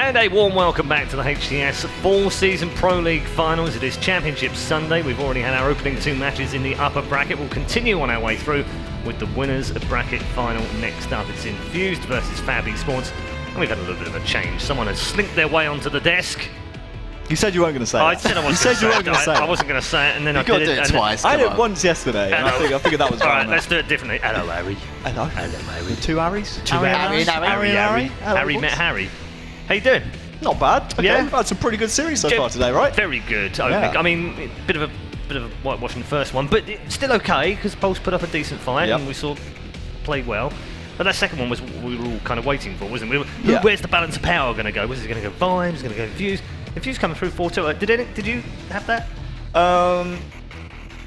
And a warm welcome back to the HCS Fall Season Pro League Finals. It is Championship Sunday. We've already had our opening 2 matches in the upper bracket. We'll continue on our way through with the winners of bracket final. Next up, it's Infused versus FabE Esports. And we've had a little bit of a change. Someone has slinked their way onto the desk. You said you weren't going to say it. I said I wasn't going to say it. I wasn't going to say it, and then I did it. You've got to do it twice. I did it once yesterday, and I figured that was all right. Right, let's do it differently. Hello, Harry. Hello. Hello, Harry. 2 Harrys? Harry met Harry. How you doing? Not bad. Okay. Yeah. We've had some pretty good series so far today, right? Very good. Yeah. I mean, a bit of a whitewash in the first one, but still okay because Pulse put up a decent fight and we saw played well. But that second one was what we were all kind of waiting for, wasn't we? Where's the balance of power going to go? Was it going to go Vibes? Is it going to go Infused? Infused coming through 4-2. Did you have that?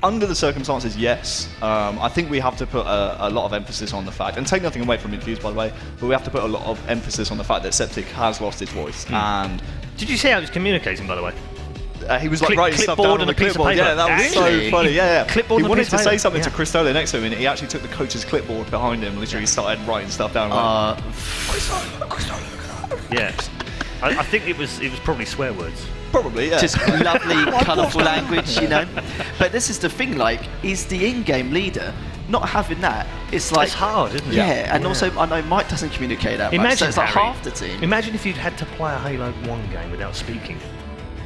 Under the circumstances, yes. I think we have to put a lot of emphasis on the fact, and take nothing away from Infused, by the way, but we have to put a lot of emphasis on the fact that Septic has lost his voice. And did you see how he was communicating, by the way? He was like writing stuff down on the clipboard. Yeah, that was so funny. Yeah. Clipboard he wanted to say something to Cristola next to him, and he actually took the coach's clipboard behind him, literally started writing stuff down. Yeah. I think it was probably swear words. Probably, yeah. Just lovely, colourful language, you know. But this is the thing, like, he's the in-game leader. Not having that, it's like... It's hard, isn't it? Yeah, and also, I know Mike doesn't communicate that much, so it's like half the team. Imagine if you'd had to play a Halo 1 game without speaking.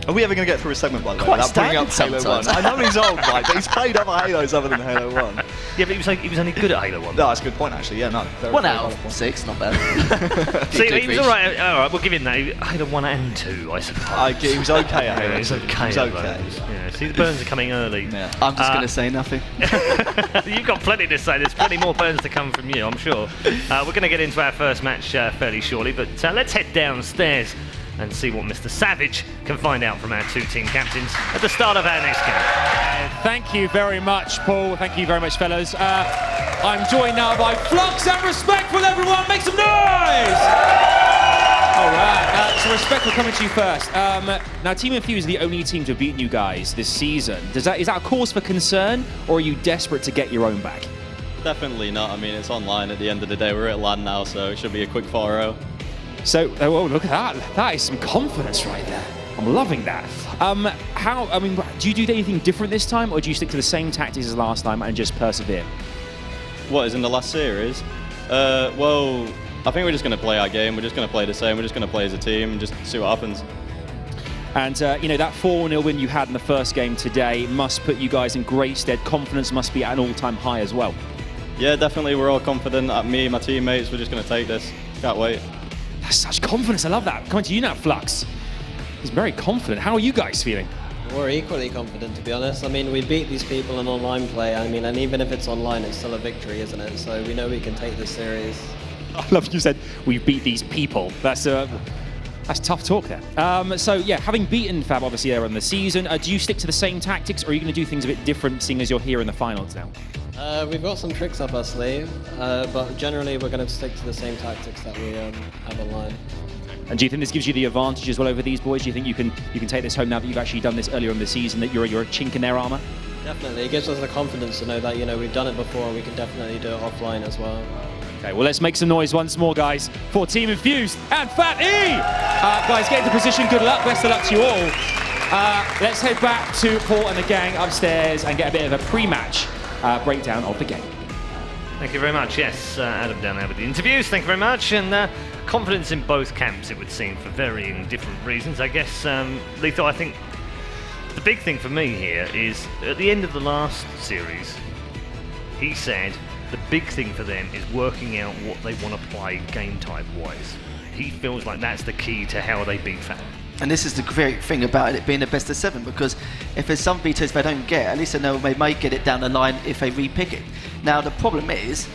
Are we ever going to get through a segment, by the way, Quite without bringing up Halo sometimes. 1? I know he's old, Mike, but he's played other Halos other than Halo 1. Yeah, but he was only good at Halo 1. No, that's a good point, actually. Yeah, no. 1 out of 6, not bad. See, he was all right, we'll give him that. Halo 1 and 2, I suppose. He was okay at Halo 2. He was okay. He was okay. Yeah, see, the burns are coming early. Yeah. I'm just going to say nothing. You've got plenty to say. There's plenty more burns to come from you, I'm sure. We're going to get into our first match fairly shortly, but let's head downstairs and see what Mr. Savage can find out from our 2 team captains at the start of our next game. Thank you very much, Paul. Thank you very much, fellas. I'm joined now by Flux and Respectful, everyone. Make some noise! All right, so Respectful, coming to you first. Now, Team Infused are the only team to have beaten you guys this season. Is that a cause for concern, or are you desperate to get your own back? Definitely not. I mean, it's online at the end of the day. We're at LAN now, so it should be a quick 4-0. So, oh, look at that. That is some confidence right there. I'm loving that. Do you do anything different this time, or do you stick to the same tactics as last time and just persevere? What, is in the last series? Well, I think we're just going to play our game. We're just going to play the same. We're just going to play as a team and just see what happens. And, that 4-0 win you had in the first game today must put you guys in great stead. Confidence must be at an all-time high as well. Yeah, definitely. We're all confident. Me, my teammates, we're just going to take this. Can't wait. That's such confidence. I love that. Coming to you now, Flux. He's very confident. How are you guys feeling? We're equally confident, to be honest. I mean, we beat these people in online play. I mean, and even if it's online, it's still a victory, isn't it? So we know we can take this series. I love you said we beat these people. That's tough talk there. So yeah, having beaten Fab obviously there in the season, do you stick to the same tactics, or are you going to do things a bit different, seeing as you're here in the finals now? We've got some tricks up our sleeve, but generally we're going to stick to the same tactics that we have online. And do you think this gives you the advantage as well over these boys? Do you think you can take this home now that you've actually done this earlier in the season, that you're a chink in their armor? Definitely, it gives us the confidence to know that we've done it before and we can definitely do it offline as well. Okay, well, let's make some noise once more, guys, for Team Infused and FabE! Guys, get into position. Good luck. Best of luck to you all. Let's head back to Paul and the gang upstairs and get a bit of a pre-match breakdown of the game. Thank you very much. Yes, Adam down there with the interviews. Thank you very much. And confidence in both camps, it would seem, for varying different reasons. I guess, Lethal, I think the big thing for me here is at the end of the last series, he said the big thing for them is working out what they want to play game type wise. He feels like that's the key to how they beat Fab. And this is the great thing about it being a best of 7, because if there's some vetoes they don't get, at least they know they may get it down the line if they re-pick it. Now the problem is,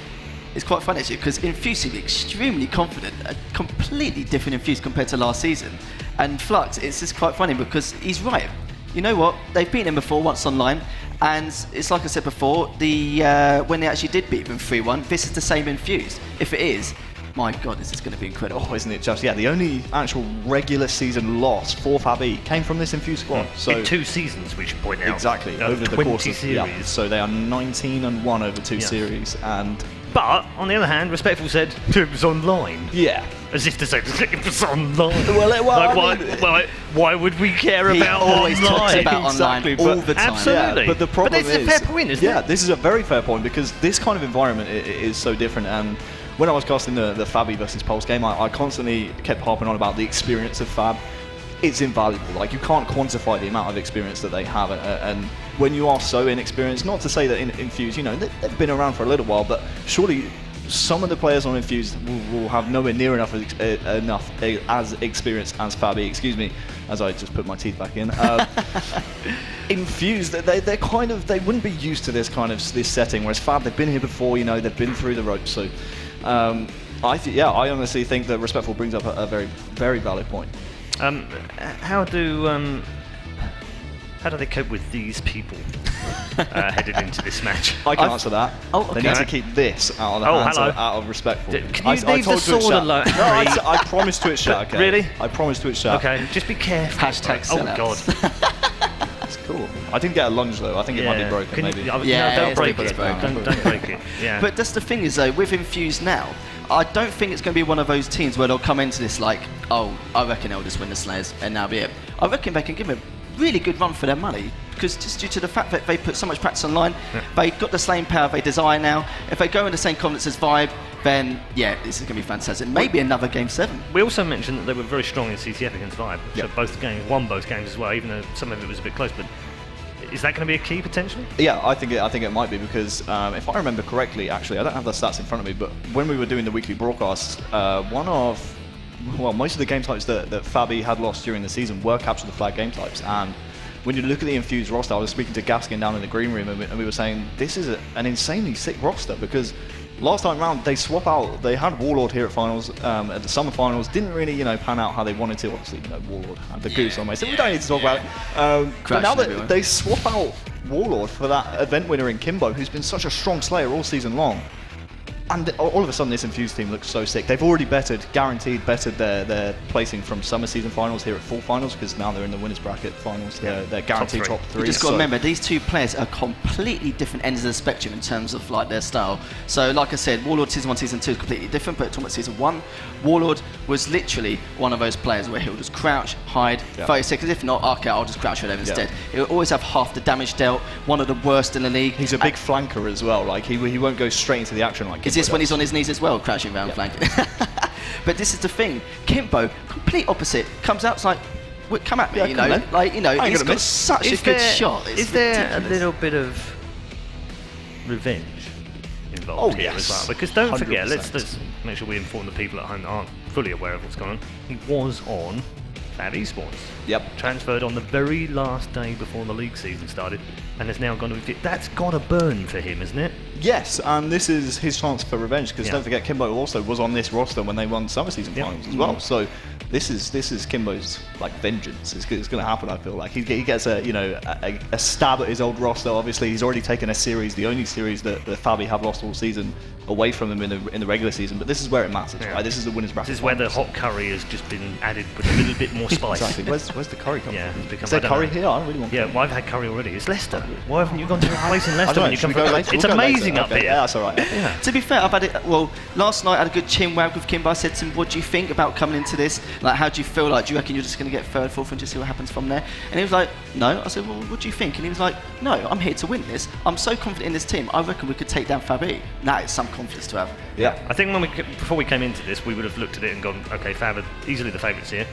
it's quite funny actually, because Infused seemed extremely confident, a completely different Infused compared to last season. And Flux, it's just quite funny because he's right. You know what? They've beaten him before once online, and it's like I said before, when they actually did beat them 3-1, this is the same Infused. If it is, my God, this is going to be incredible. Oh, isn't it just? Yeah, the only actual regular season loss for FabE came from this Infused squad. So in 2 seasons, we should point out. Exactly. Over the course of series. Yeah, so they are 19-1 over 2 series, and But on the other hand, Respectful said it was online. Yeah. As if to say it was online. Why would we care He about always online? talks about Exactly, online all but- the time. Absolutely. Yeah, but the problem it's a is, fair point, isn't it? this is a very fair point because this kind of environment is so different. And when I was casting the FabE versus Pulse game, I constantly kept harping on about the experience of Fab. It's invaluable. Like, you can't quantify the amount of experience that they have, and when you are so inexperienced, not to say that Infused, they've been around for a little while, but surely some of the players on Infused will have nowhere near enough as experience as FabE. Excuse me, as I just put my teeth back in. Infused, they wouldn't be used to this setting, whereas Fab, they've been here before, they've been through the ropes. So I honestly think that Respectful brings up a very, very valid point. How do they cope with these people headed into this match? I can answer that. Oh, okay. They need to keep this out of the hands out of Respectful. Can you leave the sword alone? No, I promised Twitch chat, okay? Really? I promised Twitch chat. Okay, just be careful. Hashtag Oh sellouts. God. That's cool. I didn't get a lunge though. I think it might be broken, maybe. No, Yeah, don't it's break broken. it. It's broken. Don't break it. Yeah. But that's the thing is though, with Infused now, I don't think it's going to be one of those teams where they'll come into this like, oh, I reckon they'll just win the Slayers and that'll be it. I reckon they can give them a really good run for their money because just due to the fact that they put so much practice online, they got the slaying power they desire now. If they go in the same confidence as Vibe, then yeah, this is going to be fantastic. Maybe another Game 7. We also mentioned that they were very strong in CTF against Vibe. So both games, won both games as well, even though some of it was a bit close. But is that going to be a key potentially? Yeah, I think it might be because if I remember correctly, actually, I don't have the stats in front of me, but when we were doing the weekly broadcasts, most of the game types that FabE had lost during the season were capture the flag game types. And when you look at the Infused roster, I was speaking to Gaskin down in the green room, and we were saying this is an insanely sick roster because last time round they swap out. They had Warlord here at finals, at the summer finals. Didn't really, pan out how they wanted to. Obviously, Warlord had the goose on me, so we don't need to talk about it. But now that they swap out Warlord for that event winner in Kimbo, who's been such a strong slayer all season long, and all of a sudden this Infused team looks so sick. They've already guaranteed bettered their placing from summer season finals here at full finals because now they're in the winners bracket finals. They're guaranteed top three. You just got to remember, these two players are completely different ends of the spectrum in terms of like their style. So like I said, Warlord Season 1, Season 2 is completely different, but talking about Season 1, Warlord was literally one of those players where he'll just crouch, hide, 30 seconds, if not, okay, I'll just crouch for them instead. He'll always have half the damage dealt, one of the worst in the league. He's a big flanker as well, like he won't go straight into the action like Kimbo Is this does. when he's on his knees as well, crouching around flanking? But this is the thing, Kimbo, complete opposite, comes out, it's like, come at me, he's got such a good shot. Is there a little bit of revenge involved here as well? Because don't forget, 100%. let's make sure we inform the people at home that aren't fully aware of what's going on. He was on FabE Esports. Yep. Transferred on the very last day before the league season started, and has now gone to. That's got to burn for him, isn't it? Yes, and this is his chance for revenge because Yeah. don't forget Kimbo also was on this roster when they won summer season finals as well. So this is Kimbo's like vengeance. It's going to happen. I feel like he gets a stab at his old roster. Obviously, he's already taken a series, the only series that FabE have lost all season, away from them in the regular season. But this is where it matters, right? This is the winners bracket. This is where the hot curry has just been added with a little bit more spice. Exactly. Where's the curry coming Yeah, from? it's become. Is there I don't curry know. here? I don't really want. Yeah, well, I've had curry already. It's Leicester. Why haven't you gone to a place in Leicester when you come Should we from? go later? It's We'll go later. amazing up Okay, here. Yeah, that's all right. Yeah. To be fair, I've had it. Well, last night I had a good chin wag with Kimbo. I said to him, "What do you think about coming into this? Like, how do you feel? Like, do you reckon you're just going to get third, fourth, and just see what happens from there?" And he was like, "No." I said, "Well, what do you think?" And he was like, "No, I'm here to win this. I'm so confident in this team. I reckon we could take down FabE." That is some confidence to have. Yeah. I think before we came into this, we would have looked at it and gone, okay, Fab are easily the favourites here.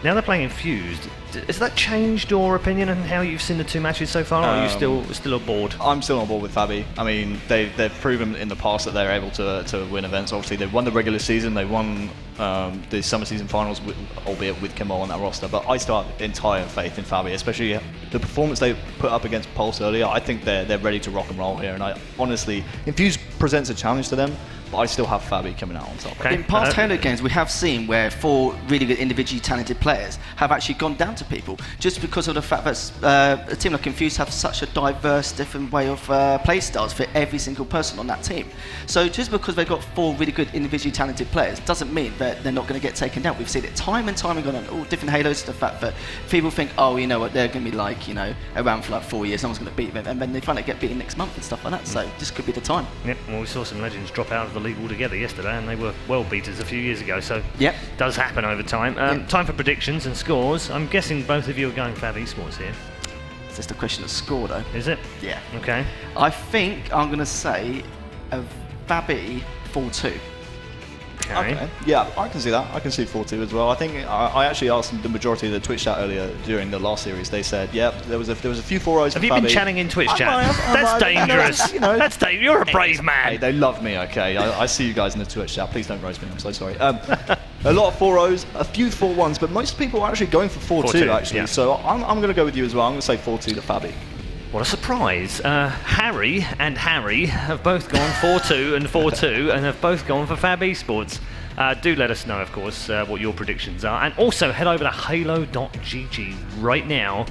Now they're playing Infused. Has that changed your opinion on how you've seen the two matches so far, or are you still aboard? I'm still on board with FabE. I mean, they've proven in the past that they're able to win events. Obviously, they've won the regular season, they won the summer season finals, albeit with Kimbo on that roster. But I still have entire faith in FabE, especially the performance they put up against Pulse earlier. I think they're ready to rock and roll here. And I honestly, Infused presents a challenge to them, but I still have FabE coming out on top. Okay. In past Halo games, we have seen where 4 really good individually talented players have actually gone down to people just because of the fact that a team like Infused have such a diverse, different way of play styles for every single person on that team. So just because they've got 4 really good individually talented players doesn't mean that they're not going to get taken down. We've seen it time and time again on all different Halos. The fact that people think, oh, you know what, they're going to be like, around for like 4 years, no one's going to beat them, and then they finally get beaten next month and stuff like that. So this could be the time. Yep. Well, we saw some legends drop out of the league altogether yesterday, and they were world beaters a few years ago, so Yep. does happen over time. Time for predictions and scores. I'm guessing both of you are going FabE Esports here. It's just a question of score, though. Is it? Yeah. Okay. I think I'm going to say a FabE 4-2. Okay. Yeah, I can see that. I can see 4-2 as well. I think I actually asked the majority of the Twitch chat earlier during the last series. They said, yeah, there was a few 4-0s. Have you been chatting in Twitch chat? That's dangerous. That's dangerous. You're a brave man. Hey, they love me, okay? I see you guys in the Twitch chat. Please don't roast me. I'm so sorry. A lot of 4-0s, a few 4-1s, but most people are actually going for 4-2 actually. Yeah. So I'm going to go with you as well. I'm going to say 4-2 to FabE. What a surprise. Harry and Harry have both gone 4-2 and 4-2 and have both gone for FabE Esports. Do let us know, of course, what your predictions are. And also head over to halo.gg right now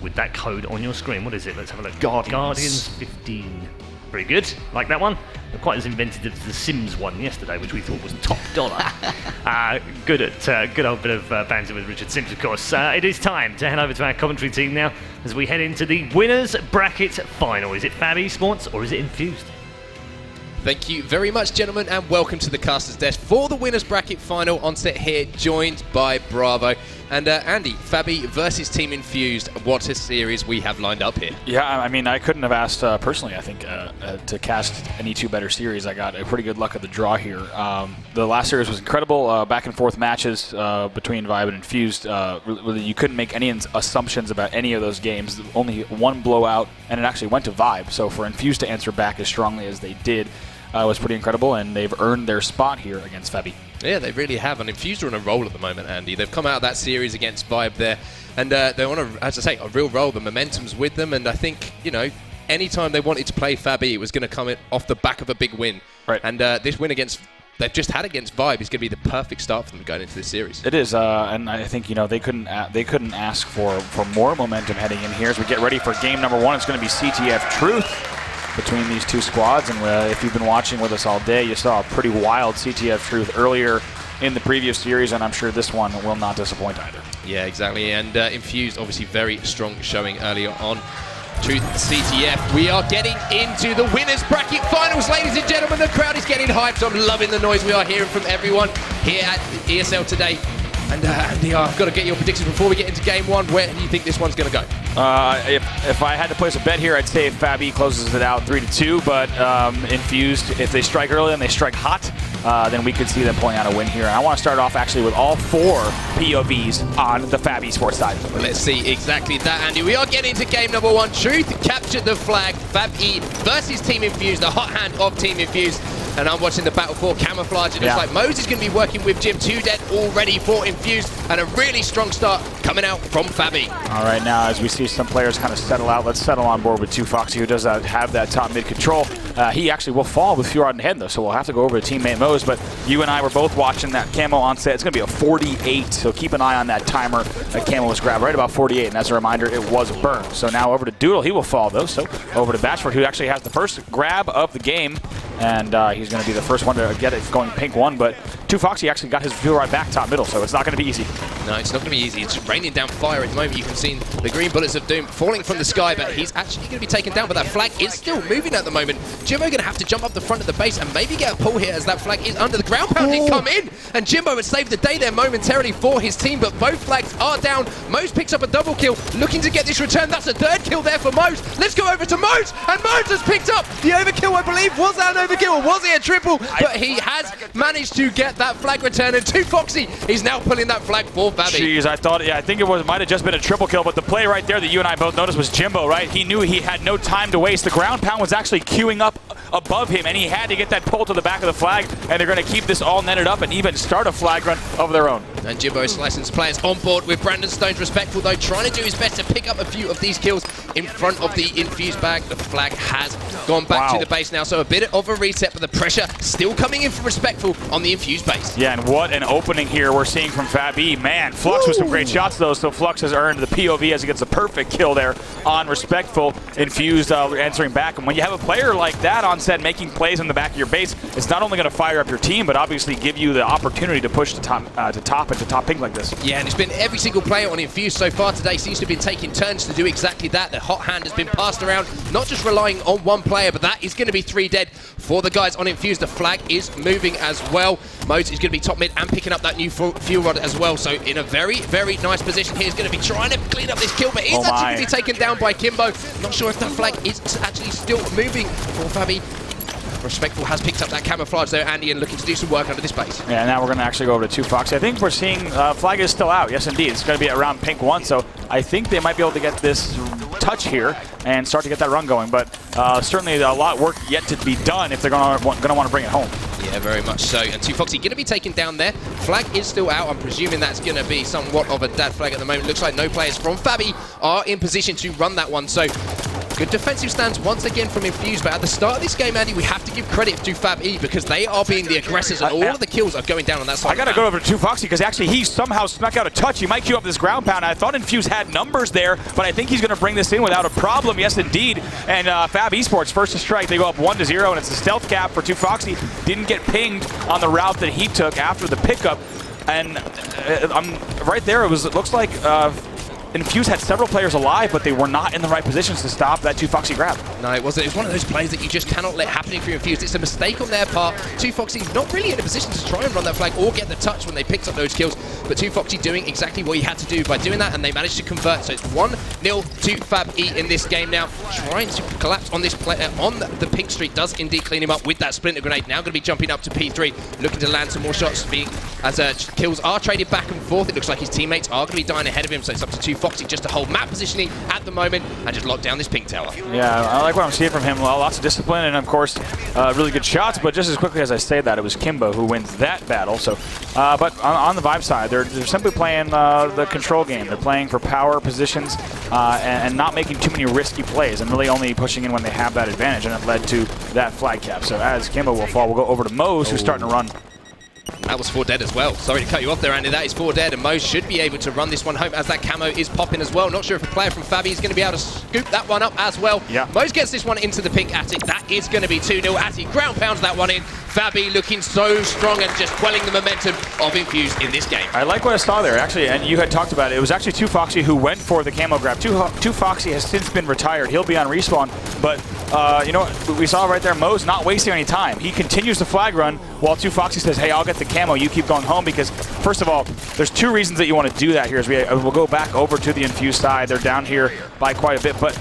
with that code on your screen. What is it? Let's have a look. Guardians 15. Very good. Like that one. Not quite as inventive as the Sims one yesterday, which we thought was top dollar. Good old bit of banter with Richard Sims, of course. It is time to head over to our commentary team now as we head into the winners bracket final. Is it FabE Esports or is it Infused? Thank you very much, gentlemen, and welcome to the Caster's Desk for the winners bracket final. On set here, joined by Bravo. And Andy, FabE versus Team Infused. What a series we have lined up here. Yeah, I mean, I couldn't have asked personally, I think, to cast any two better series. I got a pretty good luck of the draw here. The last series was incredible. Back and forth matches between FabE and Infused. Really, you couldn't make any assumptions about any of those games. Only one blowout, and it actually went to FabE. So for Infused to answer back as strongly as they did was pretty incredible, and they've earned their spot here against FabE. Yeah, they really have. And Infused are on a roll at the moment, Andy. They've come out of that series against FabE there, and they're on, as I say, a real roll. The momentum's with them, and I think, anytime they wanted to play FabE, it was going to come off the back of a big win. Right. And this win they've just had against FabE is going to be the perfect start for them going into this series. It is, and I think they couldn't ask for more momentum heading in here as we get ready for game number one. It's going to be CTF Truth between these two squads, and if you've been watching with us all day, you saw a pretty wild CTF Truth earlier in the previous series, and I'm sure this one will not disappoint either. Yeah, exactly, and Infused obviously very strong showing earlier on. Truth CTF, we are getting into the winners bracket finals, ladies and gentlemen. The crowd is getting hyped, so I'm loving the noise we are hearing from everyone here at ESL today. And Andy, I've got to get your predictions before we get into game one. Where do you think this one's going to go? If I had to place a bet here, I'd say FabE closes it out 3-2. But Infused, if they strike early and they strike hot, then we could see them pulling out a win here. And I want to start off actually with all 4 POVs on the FabE Esports side. Well, let's see exactly that, Andy. We are getting into game number one. Truth captured the flag. FabE versus Team Infused, the hot hand of Team Infused. And I'm watching the battle for camouflage. It looks like Mose is going to be working with Jim. 2 dead already for Infused, and a really strong start coming out from FabE. All right, now as we see some players kind of settle out, let's settle on board with 2Foxy, who does have that top mid control. He actually will fall with Fjord in hand, though, so we'll have to go over to teammate Mose. But you and I were both watching that camo on set. It's going to be a 48, so keep an eye on that timer. That camo was grabbed right about 48, and as a reminder, it was burned. So now over to Doodle. He will fall, though. So over to Bashford, who actually has the first grab of the game, and he's going to be the first one to get it going pink 1. But 2Foxy actually got his fuel rod back top middle, so it's not going to be easy. No, it's not going to be easy. It's raining down fire at the moment. You can see the green bullets of doom falling from the sky, but he's actually going to be taken down. But that flag is still moving at the moment. Jimbo going to have to jump up the front of the base and maybe get a pull here as that flag is under. The ground pound did come in, and Jimbo has saved the day there momentarily for his team, but both flags are down. Mose picks up a double kill, looking to get this return. That's a 3rd kill there for Mose. Let's go over to Mose, and Mose has picked up the overkill, I believe. Was that an overkill, or was it a triple? But he has managed to get that flag return, and 2Foxy is now pulling that flag for FabE. Jeez, I think it might have just been a triple kill, but the play right there that you and I both noticed was Jimbo, right? He knew he had no time to waste. The ground pound was actually queuing up above him, and he had to get that pull to the back of the flag, and they're going to keep this all netted up and even start a flag run of their own. And Jimbo's licensed players on board with Brandon Stones, respectful though, trying to do his best to pick up a few of these kills in front of the Infused bag. The flag has gone back to the base now, so a bit of a reset, but the pressure still coming in from respectful on the Infused base. Yeah, and what an opening here we're seeing from FabE. Man, Flux with some great shots though, so Flux has earned the POV as he gets a perfect kill there on respectful. Infused answering back, and when you have a player like that on onset, making plays in the back of your base, it's not only going to fire up your team, but obviously give you the opportunity to push to top and to top pink like this. Yeah, and it's been every single player on Infused so far today seems to have been taking turns to do exactly that. The hot hand has been passed around, not just relying on one player, but that is going to be 3 dead for the guys on Infused. The flag is moving as well. Mose is going to be top mid and picking up that new fuel rod as well. So in a very, very nice position here. He's going to be trying to clean up this kill, but he's actually going to be taken down by Kimbo. Not sure if that flag is actually still moving for FabE. Respectful has picked up that camouflage there, Andy, and looking to do some work under this base. Yeah, now we're going to actually go over to 2Foxy. I think we're seeing flag is still out. Yes, indeed. It's going to be around pink 1, so I think they might be able to get this touch here and start to get that run going. But certainly a lot of work yet to be done if they're going to want to bring it home. Yeah, very much so. And 2Foxy going to be taken down there. Flag is still out. I'm presuming that's going to be somewhat of a dad flag at the moment. Looks like no players from FabE are in position to run that one. So good defensive stance once again from Infused, but at the start of this game, Andy, we have to give credit to FabE because they are being the aggressors and all of the kills are going down on that side. I gotta go over to 2Foxy because actually he somehow snuck out a touch. He might queue up this ground pound. I thought Infused had numbers there, but I think he's gonna bring this in without a problem. Yes, indeed. And FabE Esports first to strike. They go up 1-0, and it's a stealth cap for 2Foxy. Didn't get pinged on the route that he took after the pickup, and right there. It looks like. Infused had several players alive, but they were not in the right positions to stop that 2Foxy grab. No, it wasn't. It was one of those plays that you just cannot let happening for Infused. It's a mistake on their part. 2Foxy not really in a position to try and run that flag or get the touch when they picked up those kills, but 2Foxy doing exactly what he had to do by doing that, and they managed to convert. So it's 1-0 to FabE in this game now. Trying to collapse on this player on the pink streak does indeed clean him up with that splinter grenade. Now going to be jumping up to P3, looking to land some more shots as kills are traded back and forth. It looks like his teammates are going to be dying ahead of him, so it's up to 2Foxy just to hold map positioning at the moment and just lock down this pink tower. Yeah, I like what I'm seeing from him. Lots of discipline and, of course, really good shots. But just as quickly as I say that, it was Kimbo who wins that battle. So, but on the Vibe side, they're simply playing the control game. They're playing for power positions and not making too many risky plays and really only pushing in when they have that advantage. And it led to that flag cap. So as Kimbo will fall, we'll go over to Mose, who's starting to run. That was 4 dead as well. Sorry to cut you off there, Andy. That is 4 dead, and Mose should be able to run this one home as that camo is popping as well. Not sure if a player from FabE is going to be able to scoop that one up as well. Yeah. Mose gets this one into the pink attic. That is going to be 2-0. Attic ground pounds that one in. FabE looking so strong and just quelling the momentum of Infused in this game. I like what I saw there, actually, and you had talked about it. It was actually 2Foxy who went for the camo grab. 2Foxy has since been retired. He'll be on respawn, but you know what? We saw right there, Mose not wasting any time. He continues the flag run while 2Foxy says, hey, I'll get the camo. You keep going home, because first of all, there's 2 reasons that you want to do that here. As we'll go back over to the Infused side. They're down here by quite a bit, but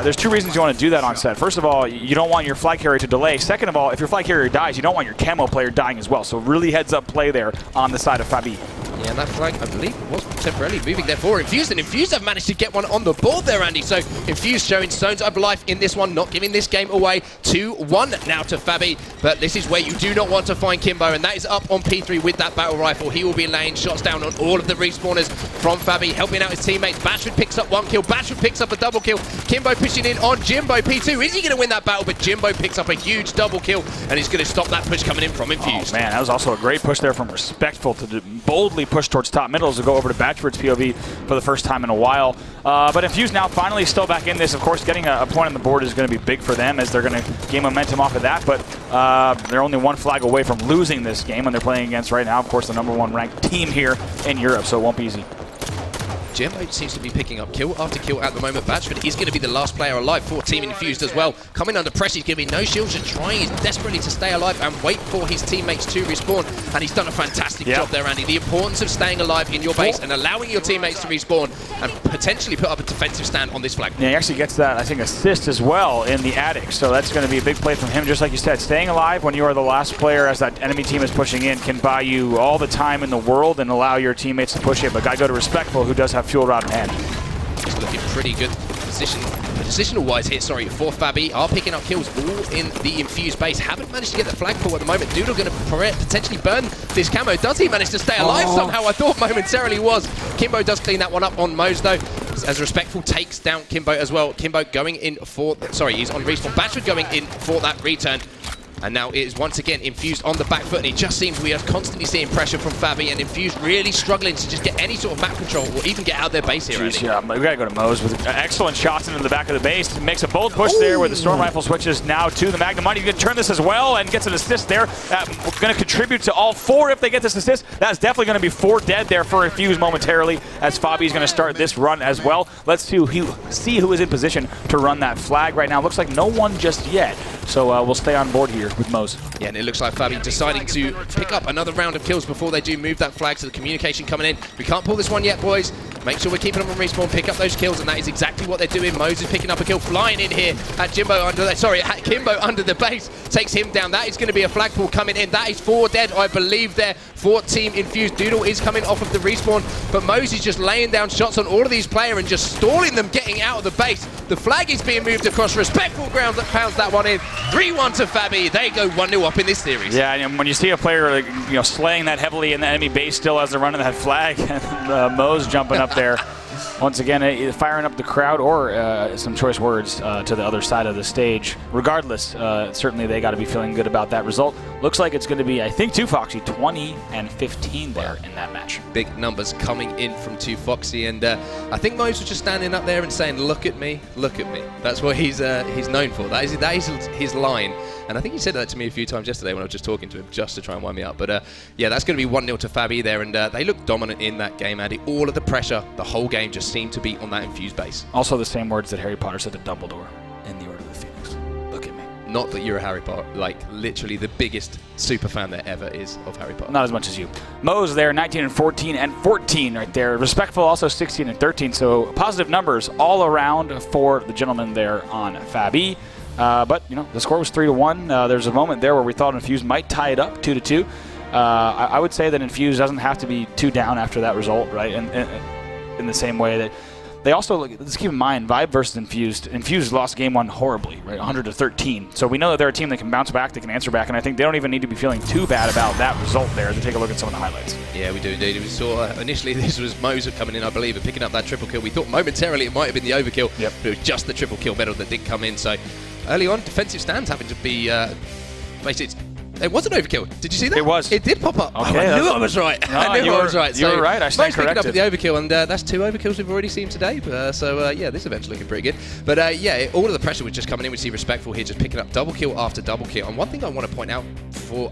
there's 2 reasons you want to do that on set. First of all, you don't want your flag carrier to delay. Second of all, if your flag carrier dies, you don't want your camo player dying as well. So really heads up play there on the side of FabE. Yeah, and that flag, I believe, was temporarily moving there for Infused, and Infused have managed to get one on the board there, Andy. So Infused showing stones of life in this one, not giving this game away. 2-1 now to FabE, but this is where you do not want to find Kimbo, and that is up on P3 with that battle rifle. He will be laying shots down on all of the respawners from FabE, helping out his teammates. Bashford picks up 1 kill, Bashford picks up a double kill. Kimbo pushing in on Jimbo. P2, is he going to win that battle? But Jimbo picks up a huge double kill, and he's going to stop that push coming in from Infused. Oh man, that was also a great push there from Respectful to boldly push towards top middle to go over to Bashford's POV for the first time in a while. But Infused now finally still back in this. Of course, getting a point on the board is going to be big for them as they're going to gain momentum off of that. But they're only 1 flag away from losing this game, and they're playing against right now, of course, the #1 ranked team here in Europe, so it won't be easy. Jimbo seems to be picking up kill after kill at the moment. Bashford is going to be the last player alive for Team Infused as well. Coming under pressure, he's giving no shields, just trying desperately to stay alive and wait for his teammates to respawn. And he's done a fantastic job there, Andy. The importance of staying alive in your base and allowing your teammates to respawn and potentially put up a defensive stand on this flag. Yeah, he actually gets that, I think, assist as well in the attic. So that's going to be a big play from him. Just like you said, staying alive when you are the last player as that enemy team is pushing in can buy you all the time in the world and allow your teammates to push it. But gotta go to Respectful, who does have fuel rod in hand. He's looking pretty good positional-wise here, sorry, for FabE. Are picking up kills all in the Infused base. Haven't managed to get the flagpole at the moment. Doodle going to potentially burn this camo. Does he manage to stay alive somehow? I thought momentarily was. Kimbo does clean that one up on Mose, though. As Respectful takes down Kimbo as well. Kimbo going in for... Sorry, he's on respawn. Bashford going in for that return. And now it is once again Infused on the back foot, and it just seems we are constantly seeing pressure from FabE, and Infused really struggling to just get any sort of map control or even get out their base here. Jeez, yeah, we gotta go to Mose with excellent shots into the back of the base. Makes a bold push there where the Storm Rifle switches now to the Magnum Money. You can turn this as well and gets an assist there. Going to contribute to all 4 if they get this assist. That's definitely going to be 4 dead there for Infused momentarily, as FabE is going to start this run as well. Let's see who is in position to run that flag right now. Looks like no one just yet. So we'll stay on board here with Mose. Yeah, and it looks like FabE deciding to pick up another round of kills before they do move that flag, so the communication coming in. We can't pull this one yet, boys. Make sure we're keeping them on respawn, pick up those kills, and that is exactly what they're doing. Mose is picking up a kill, flying in here at Kimbo under the base, takes him down. That is going to be a flagpole coming in. That is 4 dead, I believe, there for Team Infused. Doodle is coming off of the respawn, but Mose is just laying down shots on all of these players and just stalling them getting out of the base. The flag is being moved across respectful grounds that pounds that one in. 3-1 to FabE. They go 1-0 up in this series. Yeah, and when you see a player slaying that heavily in the enemy base still as they're running that flag, and Mose jumping up there. Once again, firing up the crowd or some choice words to the other side of the stage. Regardless, certainly they got to be feeling good about that result. Looks like it's going to be, I think, 2 Foxy, 20 and 15 there in that match. Big numbers coming in from 2 Foxy, and I think Mose was just standing up there and saying, "Look at me, look at me." That's what he's known for. That is his line. And I think he said that to me a few times yesterday when I was just talking to him, just to try and wind me up. But yeah, that's going to be 1-0 to FabE there, and they look dominant in that game, Andy. All of the pressure, the whole game just seemed to be on that Infused base. Also the same words that Harry Potter said to Dumbledore in the Order of the Phoenix. Look at me. Not that you're a Harry Potter, like literally the biggest super fan there ever is of Harry Potter. Not as much as you. Mose there, 19 and 14 and 14 right there. Respectful also 16 and 13. So positive numbers all around for the gentleman there on FabE. But the score was 3-1. There's a moment there where we thought Infused might tie it up 2-2. I would say that Infused doesn't have to be 2 down after that result, right? And in the same way that they also, let's keep in mind, Vibe versus Infused. Infused lost game 1 horribly, right? 100-13. So we know that they're a team that can bounce back, they can answer back, and I think they don't even need to be feeling too bad about that result there as we take a look at some of the highlights. Yeah, we do indeed. We saw initially this was Mose coming in, I believe, and picking up that triple kill. We thought momentarily it might have been the overkill, but it was just the triple kill medal that did come in. So early on, defensive stands having to be basically. It was an overkill. Did you see that? It was. It did pop up. Okay, I knew I was right. No, I knew I was right. You were right. I stand picking up corrected. at the overkill, and that's 2 overkills we've already seen today. So yeah, this event's looking pretty good. But yeah, all of the pressure was just coming in. We see Respectful here just picking up double kill after double kill. And one thing I want to point out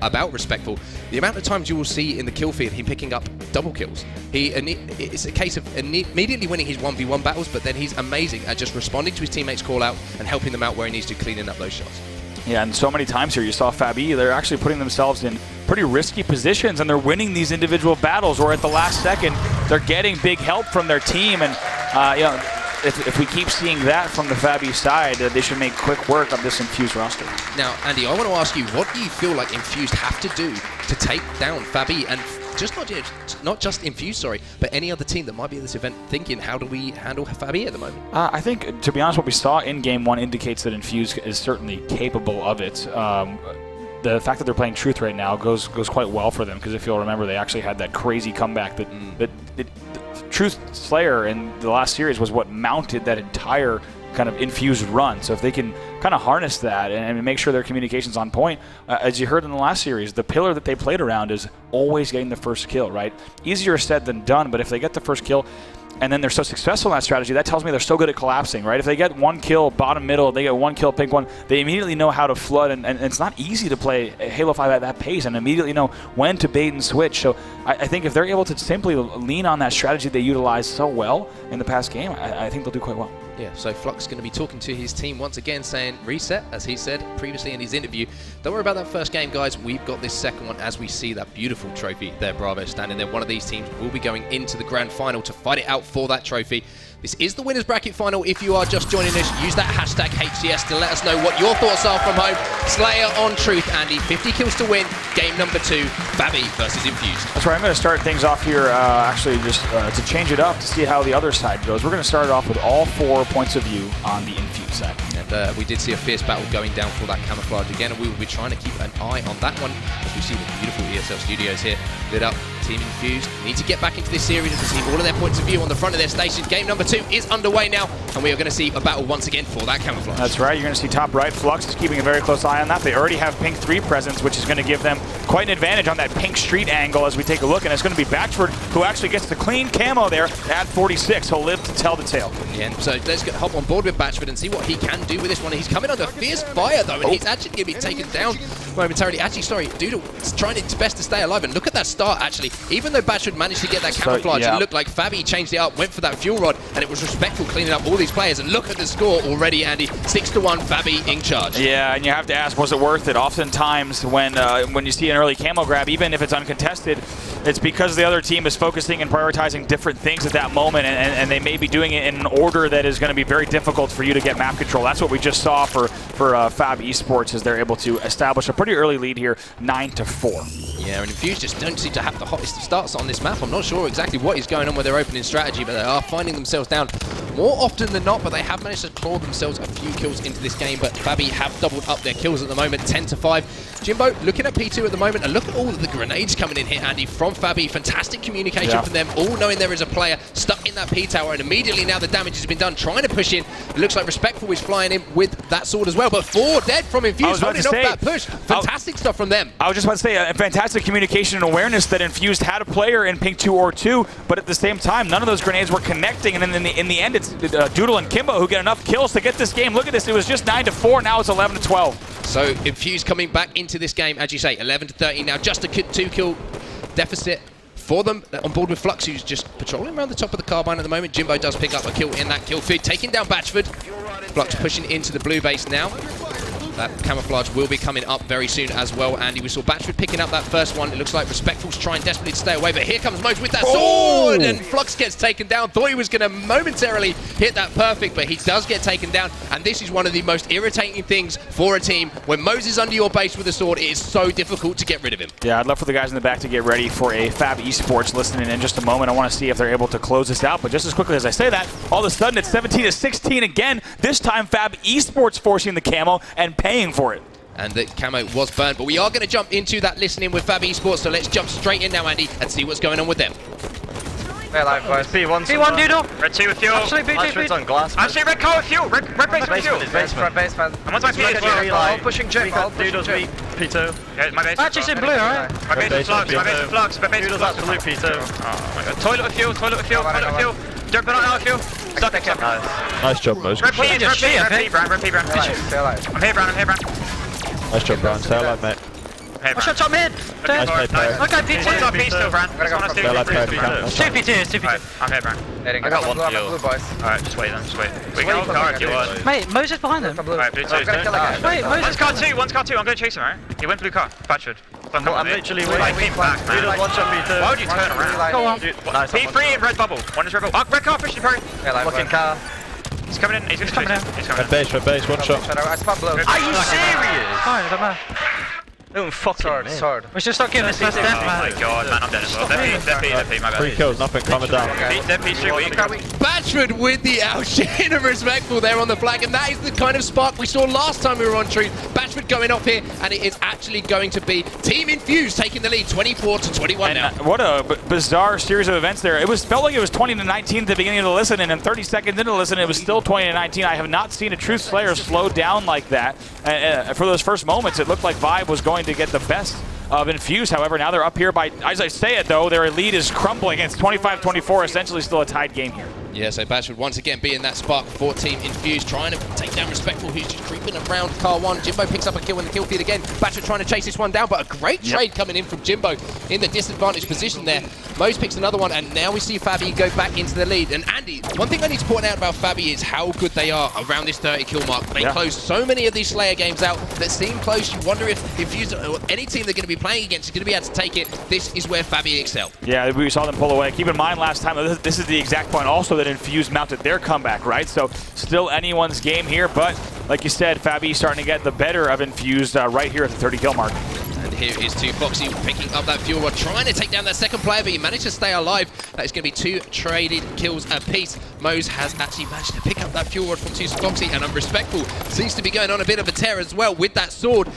about Respectful, the amount of times you will see in the kill feed him picking up double kills. It's a case of immediately winning his 1v1 battles, but then he's amazing at just responding to his teammates' call out and helping them out where he needs to, cleaning up those shots. Yeah, and so many times here you saw FabE, they're actually putting themselves in pretty risky positions and they're winning these individual battles, or at the last second they're getting big help from their team. And if we keep seeing that from the FabE side, they should make quick work of this Infused roster. Now, Andy, I want to ask you, what do you feel like Infused have to do to take down FabE, and not just Infused, but any other team that might be at this event thinking, how do we handle FabE at the moment? I think, to be honest, what we saw in Game 1 indicates that Infused is certainly capable of it. The fact that they're playing Truth right now goes quite well for them, because if you'll remember, they actually had that crazy comeback that Truth Slayer in the last series was what mounted that entire kind of Infused run. So if they can kind of harness that and make sure their communication's on point, as you heard in the last series, the pillar that they played around is always getting the first kill, right? Easier said than done, but if they get the first kill and then they're so successful in that strategy, that tells me they're so good at collapsing, right? If they get 1 kill bottom middle, they get 1 kill pink one, they immediately know how to flood, and it's not easy to play Halo 5 at that pace and immediately know when to bait and switch. So I think if they're able to simply lean on that strategy they utilized so well in the past game, I think they'll do quite well. Yeah, so Flux is going to be talking to his team once again, saying reset, as he said previously in his interview. Don't worry about that first game, guys. We've got this second one as we see that beautiful trophy there, Bravo, standing there. One of these teams will be going into the grand final to fight it out for that trophy. This is the Winners Bracket Final. If you are just joining us, use that hashtag HCS to let us know what your thoughts are from home. Slayer on Truth, Andy. 50 kills to win. Game number 2, FabE versus Infused. That's right. I'm going to start things off here, actually, just to change it up to see how the other side goes. We're going to start it off with all 4 points of view on the Infused side. And we did see a fierce battle going down for that camouflage again, and we will be trying to keep an eye on that one as we see the beautiful ESL studios here lit up. Team Infused need to get back into this series and to see all of their points of view on the front of their station. Game number 2 is underway now, and we are going to see a battle once again for that camouflage. That's right. You're going to see top right. Flux is keeping a very close eye on that. They already have pink 3 presence, which is going to give them quite an advantage on that pink street angle as we take a look, and it's going to be Batchford who actually gets the clean camo there at 46. He'll live to tell the tale. Yeah, so let's hop on board with Batchford and see what he can do with this one. He's coming under fierce fire though, and he's actually going to be taken down momentarily. Actually, sorry, Doodle is trying its best to stay alive, and look at that start actually. Even though Batchford managed to get that camouflage, it looked like FabE changed it up, went for that fuel rod, and it was respectful cleaning up all these players. And look at the score already, Andy. 6-1, FabE in charge. Yeah, and you have to ask, was it worth it? Oftentimes when you see an early camo grab, even if it's uncontested, it's because the other team is focusing and prioritizing different things at that moment, and they may be doing it in an order that is going to be very difficult for you to get map control. That's what we just saw for FabE Esports, as they're able to establish a pretty early lead here, 9-4. Yeah, and Infused just don't seem to have the hottest of starts on this map. I'm not sure exactly what is going on with their opening strategy, but they are finding themselves down more often than not, but they have managed to claw themselves a few kills into this game. But FabE have doubled up their kills at the moment, 10-5. Jimbo looking at P2 at the moment, and look at all of the grenades coming in here, Andy, from FabE. Fantastic communication from them, all knowing there is a player stuck in that P tower, and immediately now the damage has been done, trying to push in. It looks like Respectful is flying in with that sword as well, but 4 dead from Infused, holding off that push. Fantastic stuff from them. I was just about to say, a fantastic communication and awareness that Infused had a player in pink 2 or 2, but at the same time, none of those grenades were connecting, and then in the end, it's Doodle and Kimbo who get enough kills to get this game. Look at this, it was just 9-4, now it's 11-12. So Infused coming back into this game, as you say, 11-13 now, just a 2-kill deficit for them. On board with Flux, who's just patrolling around the top of the carbine at the moment. Jimbo does pick up a kill in that kill feed, taking down Batchford. Flux pushing into the blue base now. That camouflage will be coming up very soon as well, Andy. We saw Batchford picking up that first one. It looks like Respectful's trying desperately to stay away, but here comes Mose with that sword, and Flux gets taken down. Thought he was going to momentarily hit that perfect, but he does get taken down, and this is one of the most irritating things for a team. When Mose is under your base with a sword, it is so difficult to get rid of him. Yeah, I'd love for the guys in the back to get ready for a FabE Esports listening in just a moment. I want to see if they're able to close this out, but just as quickly as I say that, all of a sudden it's 17-16 again. This time FabE Esports forcing the camo and paying for it. And the camo was burned, but we are going to jump into that listening with FabE Esports, so let's jump straight in now, Andy, and see what's going on with them. We're live, boys. P1, P1 Doodle! Red 2 with fuel. Actually, Batchford's on glass. Actually, red car with fuel! Red base with fuel! Basement. Basement. I'm on my P as well. Pushing Jet. Doodle's weak. P2. Yeah, my base. Batch's in blue, alright? My base is Flux, my base is Flux, my base is Doodle's Flux. absolute P2. Oh my god. Toilet with fuel, toilet with fuel, toilet with fuel. Don't put on out fuel. Stop it, Nice job, Mose. Red P, Brown. I'm here, Brown. Nice job, Brown. Stay alive, mate. Hey, Watch out, top mid! Nice play, Perry. Okay, P2! One's on P still, Brown. Stay alive, Perry, if you can. Two P2s, two P2s. I'm here, Brown. I got one fuel. Alright, just wait then, just wait. We can hold car if you want. Mate, Moses behind them. Alright, blue 2's Wait, Moses. One's car 2, I'm gonna chase him, alright? He went blue car, Batchford. I'm literally waiting. Doodle's one shot P2. Why would you turn around? Go on. P3 and red bubble. One is red bubble. Oh, red car pushing Perry. Looking car. He's coming in, he's gonna chase him. He's coming in. Red base, one shot. Are you serious? Fine, don't matter. Don't fucking Sword. We should start giving this first death, Oh my man. god, man, I'm dead as well. Dead P, my bad. 3 kills, nothing, calm it down. Dead P, street weak. Batchford with the outshine of Respectful there on the flag, and that is the kind of spark we saw last time we were on Truth. Batchford going off here, and it is actually going to be Team Infused taking the lead, 24-21 now. What a bizarre series of events there. Felt like it was 20-19 at the beginning of the listen, and then 30 seconds into the listen, it was still 20-19. I have not seen a Truth Slayer slow down like that. For those first moments, it looked like Vibe was going to get the best of Infused. However, now they're up here by, as I say it though, their lead is crumbling. It's 25-24, essentially still a tied game here. Yeah, so Batchford once again being that spark for Team Infused, trying to take down Respectful, who's just creeping around car 1. Jimbo picks up a kill in the kill feed again. Batchford trying to chase this one down, but a great trade coming in from Jimbo in the disadvantaged position there. Mose picks another one, and now we see FabE go back into the lead. And Andy, one thing I need to point out about FabE is how good they are around this 30 kill mark. They close so many of these Slayer games out that seem close. You wonder if Infused, or any team they're going to be playing against, is going to be able to take it. This is where FabE excel. Yeah, we saw them pull away. Keep in mind last time, this is the exact point also that Infused mounted their comeback, right? So still anyone's game here, but like you said, FabE starting to get the better of Infused right here at the 30 kill mark. And here is 2Foxy picking up that fuel rod, trying to take down that second player, but he managed to stay alive. That is going to be 2 traded kills apiece. Mose has actually managed to pick up that fuel rod from 2Foxy, and Unrespectful seems to be going on a bit of a tear as well with that sword.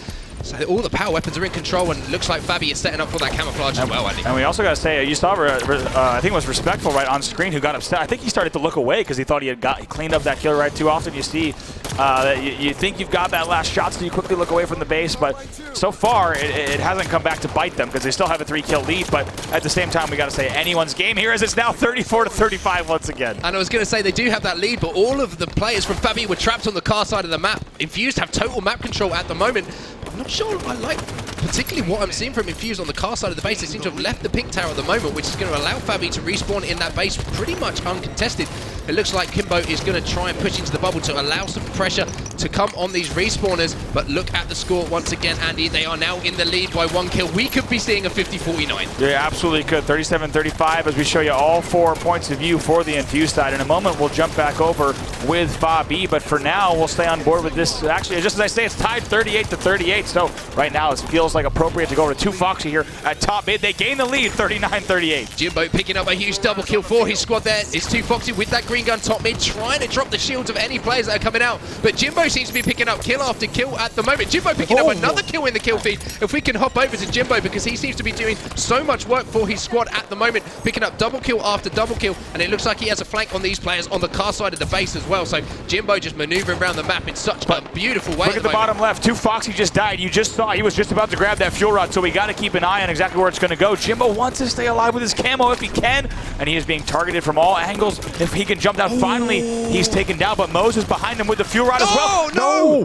So all the power weapons are in control, and it looks like FabE is setting up for that camouflage as well, Andy. And we also got to say, you saw, I think it was Respectful right on screen who got upset. I think he started to look away because he thought he cleaned up that kill right. Too often you see that you think you've got that last shot, so you quickly look away from the base. But so far, it hasn't come back to bite them because they still have a 3-kill lead. But at the same time, we got to say anyone's game here as it's now 34-35 once again. And I was going to say they do have that lead, but all of the players from FabE were trapped on the car side of the map. Infused have total map control at the moment. I'm not sure I like particularly what I'm seeing from Infused on the car side of the base. They seem to have left the pink tower at the moment, which is going to allow FabE to respawn in that base pretty much uncontested. It looks like Kimbo is going to try and push into the bubble to allow some pressure to come on these respawners, but look at the score once again, Andy. They are now in the lead by 1 kill. We could be seeing a 50-49. Yeah, absolutely could. 37-35 as we show you all 4 points of view for the Infused side. In a moment, we'll jump back over with FabE, but for now, we'll stay on board with this. Actually, just as I say, it's tied 38-38, so right now it feels like appropriate to go to 2Foxy here at top mid. They gain the lead, 39-38. Jimbo picking up a huge double kill for his squad there. It's 2Foxy with that green gun top mid, trying to drop the shields of any players that are coming out, but Jimbo seems to be picking up kill after kill at the moment. Jimbo picking up another kill in the kill feed. If we can hop over to Jimbo, because he seems to be doing so much work for his squad at the moment, picking up double kill after double kill, and it looks like he has a flank on these players on the car side of the base as well. So Jimbo just maneuvering around the map in such a beautiful way. Look at the bottom left. 2Foxy just died. You just saw he was just about to grab that fuel rod, so we got to keep an eye on exactly where it's going to go. Jimbo wants to stay alive with his camo if he can, and he is being targeted from all angles. If he can jump down, finally he's taken down, but Mose is behind him with the fuel rod as well. No!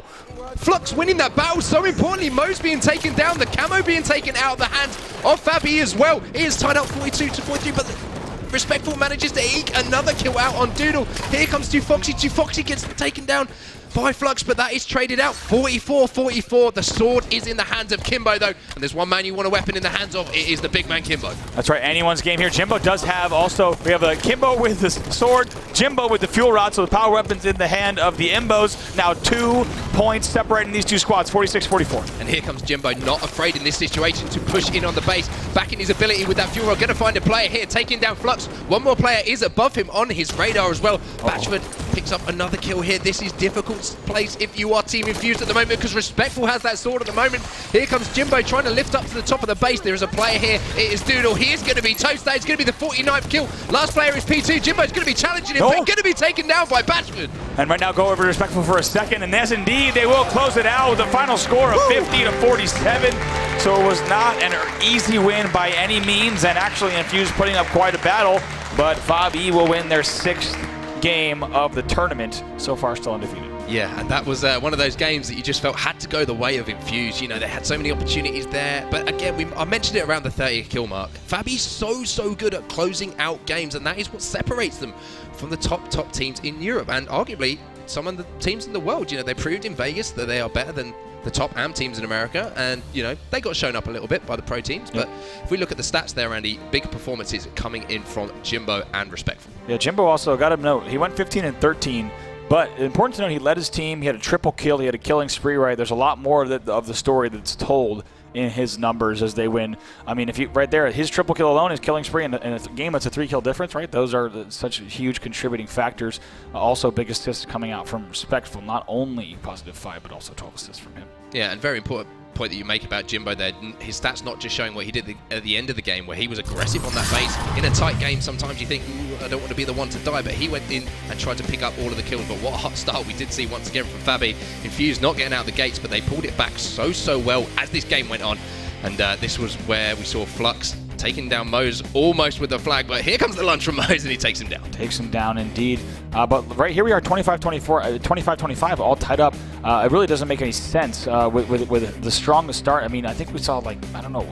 Flux winning that battle. So importantly, Mose being taken down, the camo being taken out of the hands of FabE as well. He is tied up 42-43, but Respectful manages to eke another kill out on Doodle. Here comes 2Foxy. 2Foxy gets taken down by Flux, but that is traded out. 44-44. The sword is in the hands of Kimbo, though. And there's one man you want a weapon in the hands of. It is the big man, Kimbo. That's right. Anyone's game here. Jimbo does have also, we have a Kimbo with the sword, Jimbo with the fuel rod, so the power weapon's in the hand of the Imbos. Now 2 points separating these two squads, 46-44. And here comes Jimbo, not afraid in this situation to push in on the base, backing his ability with that fuel rod. Going to find a player here, taking down Flux. One more player is above him on his radar as well. Batchford picks up another kill here. This is difficult place if you are Team Infused at the moment, because Respectful has that sword at the moment. Here comes Jimbo trying to lift up to the top of the base. There is a player here. It is Doodle. He is going to be toasted. It's going to be the 49th kill. Last player is P2. Jimbo's going to be challenging him, but going to be taken down by Batchford. And right now, go over to Respectful for a second, and yes, indeed, they will close it out with a final score of 50-47. So it was not an easy win by any means, and actually Infused putting up quite a battle, but FabE will win their 6th game of the tournament, so far still undefeated. Yeah, and that was one of those games that you just felt had to go the way of Infused. You know, they had so many opportunities there. But again, I mentioned it around the 30th kill mark. FabE's so good at closing out games, and that is what separates them from the top teams in Europe, and arguably some of the teams in the world. You know, they proved in Vegas that they are better than the top AM teams in America, and you know, they got shown up a little bit by the pro teams. But if we look at the stats there, Andy, big performances coming in from Jimbo and Respectful. Yeah, Jimbo also got to note, he went 15-13. But important to note, he led his team. He had a triple kill. He had a killing spree, right? There's a lot more of the story that's told in his numbers as they win. I mean, if you right there, his triple kill alone, his killing spree in a game that's a 3-kill difference, right? Those are such huge contributing factors. Also, big assists coming out from Respectful, not only +5, but also 12 assists from him. Yeah, and very important point that you make about Jimbo there. His stats not just showing what he did at the end of the game, where he was aggressive on that base. In a tight game, sometimes you think, I don't want to be the one to die, but he went in and tried to pick up all of the kills. But what a hot start we did see once again from FabE. Infused not getting out the gates, but they pulled it back so well as this game went on. And this was where we saw Flux taking down Mose almost with the flag, but here comes the lunge from Mose and he takes him down. Takes him down indeed. But right here we are 25-24, 25-25, all tied up. It really doesn't make any sense with the strongest start. I mean, I think we saw like, I don't know,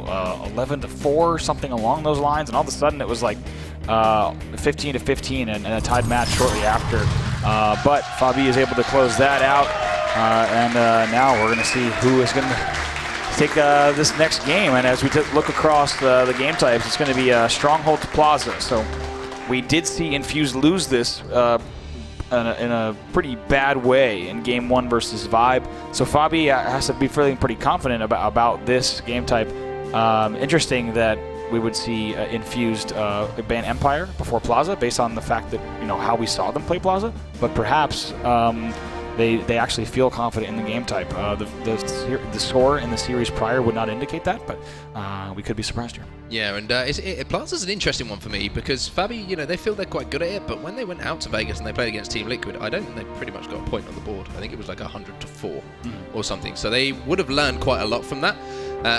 11-4, something along those lines, and all of a sudden it was like 15-15 and a tied match shortly after. But FabE is able to close that out, and now we're going to see who is going to take this next game. And as we look across the game types, it's going to be Strongholds Plaza. So we did see Infused lose this in a pretty bad way in Game 1 versus FabE. So FabE has to be feeling pretty confident about this game type. Interesting that we would see Infused ban Empire before Plaza, based on the fact that how we saw them play Plaza. But perhaps they actually feel confident in the game type. The score in the series prior would not indicate that, but we could be surprised here. Yeah, and Plaza's an interesting one for me because FabE, they feel they're quite good at it, but when they went out to Vegas and they played against Team Liquid, I don't think they pretty much got a point on the board. I think it was like 100-4 or something. So they would have learned quite a lot from that.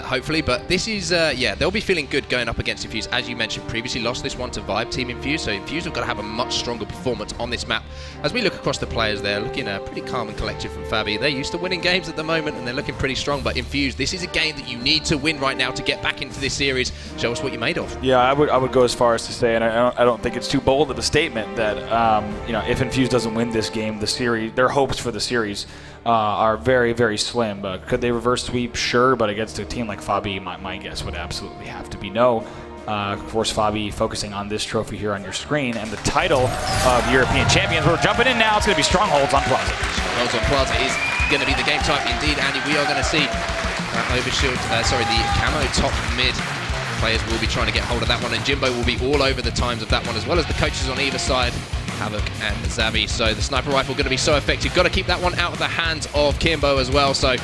Hopefully, but this is, they'll be feeling good going up against Infused. As you mentioned, previously lost this one to FabE, Team Infused, so Infused have got to have a much stronger performance on this map. As we look across the players, they're looking pretty calm and collected from FabE. They're used to winning games at the moment, and they're looking pretty strong, but Infused, this is a game that you need to win right now to get back into this series. Show us what you're made of. Yeah, I would go as far as to say, and I don't think it's too bold of a statement, that if Infused doesn't win this game, the series, their hopes for the series are very, very slim. Could they reverse sweep? Sure, but against a team like FabE, my guess would absolutely have to be no. Of course, FabE focusing on this trophy here on your screen and the title of European Champions. We're jumping in now. It's going to be Strongholds on Plaza. Strongholds on Plaza is going to be the game type indeed, Andy. We are going to see the camo top mid players will be trying to get hold of that one, and Jimbo will be all over the times of that one, as well as the coaches on either side, Havoc and Zabi. So the sniper rifle going to be so effective. Got to keep that one out of the hands of Kimbo as well. So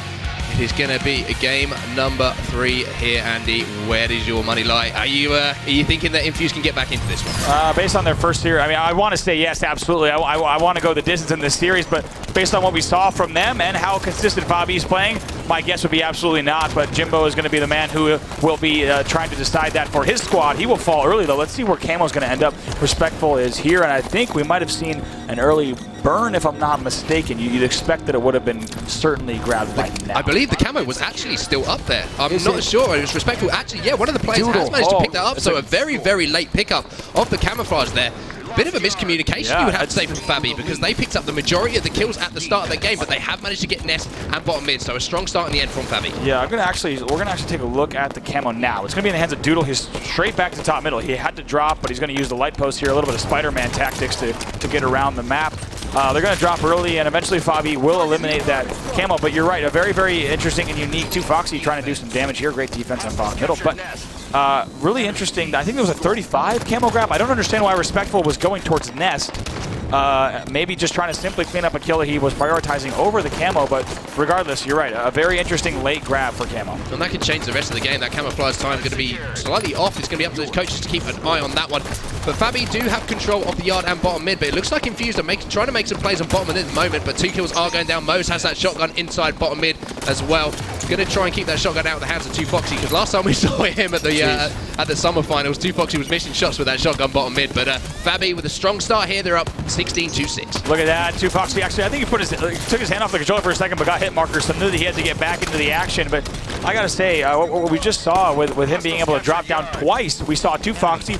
it is going to be a game number 3 here, Andy. Where does your money lie? Are you thinking that Infused can get back into this one? Based on their first series, I want to say yes, absolutely. I want to go the distance in this series, but based on what we saw from them and how consistent FabE's playing, my guess would be absolutely not. But Jimbo is going to be the man who will be trying to decide that for his squad. He will fall early, though. Let's see where Camo's going to end up. Respectful is here, and I think we might have seen an early burn, if I'm not mistaken. You'd expect that it would have been certainly grabbed by now. I believe the camo was actually still up there. I'm not sure. It was Respectful. Actually, yeah, one of the players has managed to pick that up. So a very, very late pickup of the camouflage there. Bit of a miscommunication, you would have to say, from FabE, because they picked up the majority of the kills at the start of the game, but they have managed to get Nest and bottom mid, so a strong start in the end from FabE. Yeah, we're gonna actually take a look at the camo now. It's gonna be in the hands of Doodle. He's straight back to top middle. He had to drop, but he's gonna use the light post here, a little bit of Spider-Man tactics to get around the map. They're gonna drop early, and eventually FabE will eliminate that camo, but you're right, a very, very interesting and unique 2Foxy trying to do some damage here. Great defense on bottom middle, but really interesting. I think there was a 35 camo grab. I don't understand why Respectful was going towards Nest. Maybe just trying to simply clean up a kill that he was prioritizing over the camo, but regardless, you're right. A very interesting late grab for camo. And that could change the rest of the game. That camouflage time is going to be slightly off. It's going to be up to those coaches to keep an eye on that one. But FabE do have control of the yard and bottom mid, but it looks like Infused are trying to make some plays on bottom mid at the moment, but 2 kills are going down. Mose has that shotgun inside bottom mid as well. Going to try and keep that shotgun out of the hands of 2Foxy, because last time we saw him at the summer finals, 2Foxy was missing shots with that shotgun bottom mid, but FabE with a strong start here. They're up 16-6. Look at that, 2Foxy. Actually, I think he took his hand off the controller for a second, but got hit marker, so knew that he had to get back into the action. But I gotta say, what we just saw with him being able to drop down twice, we saw 2Foxy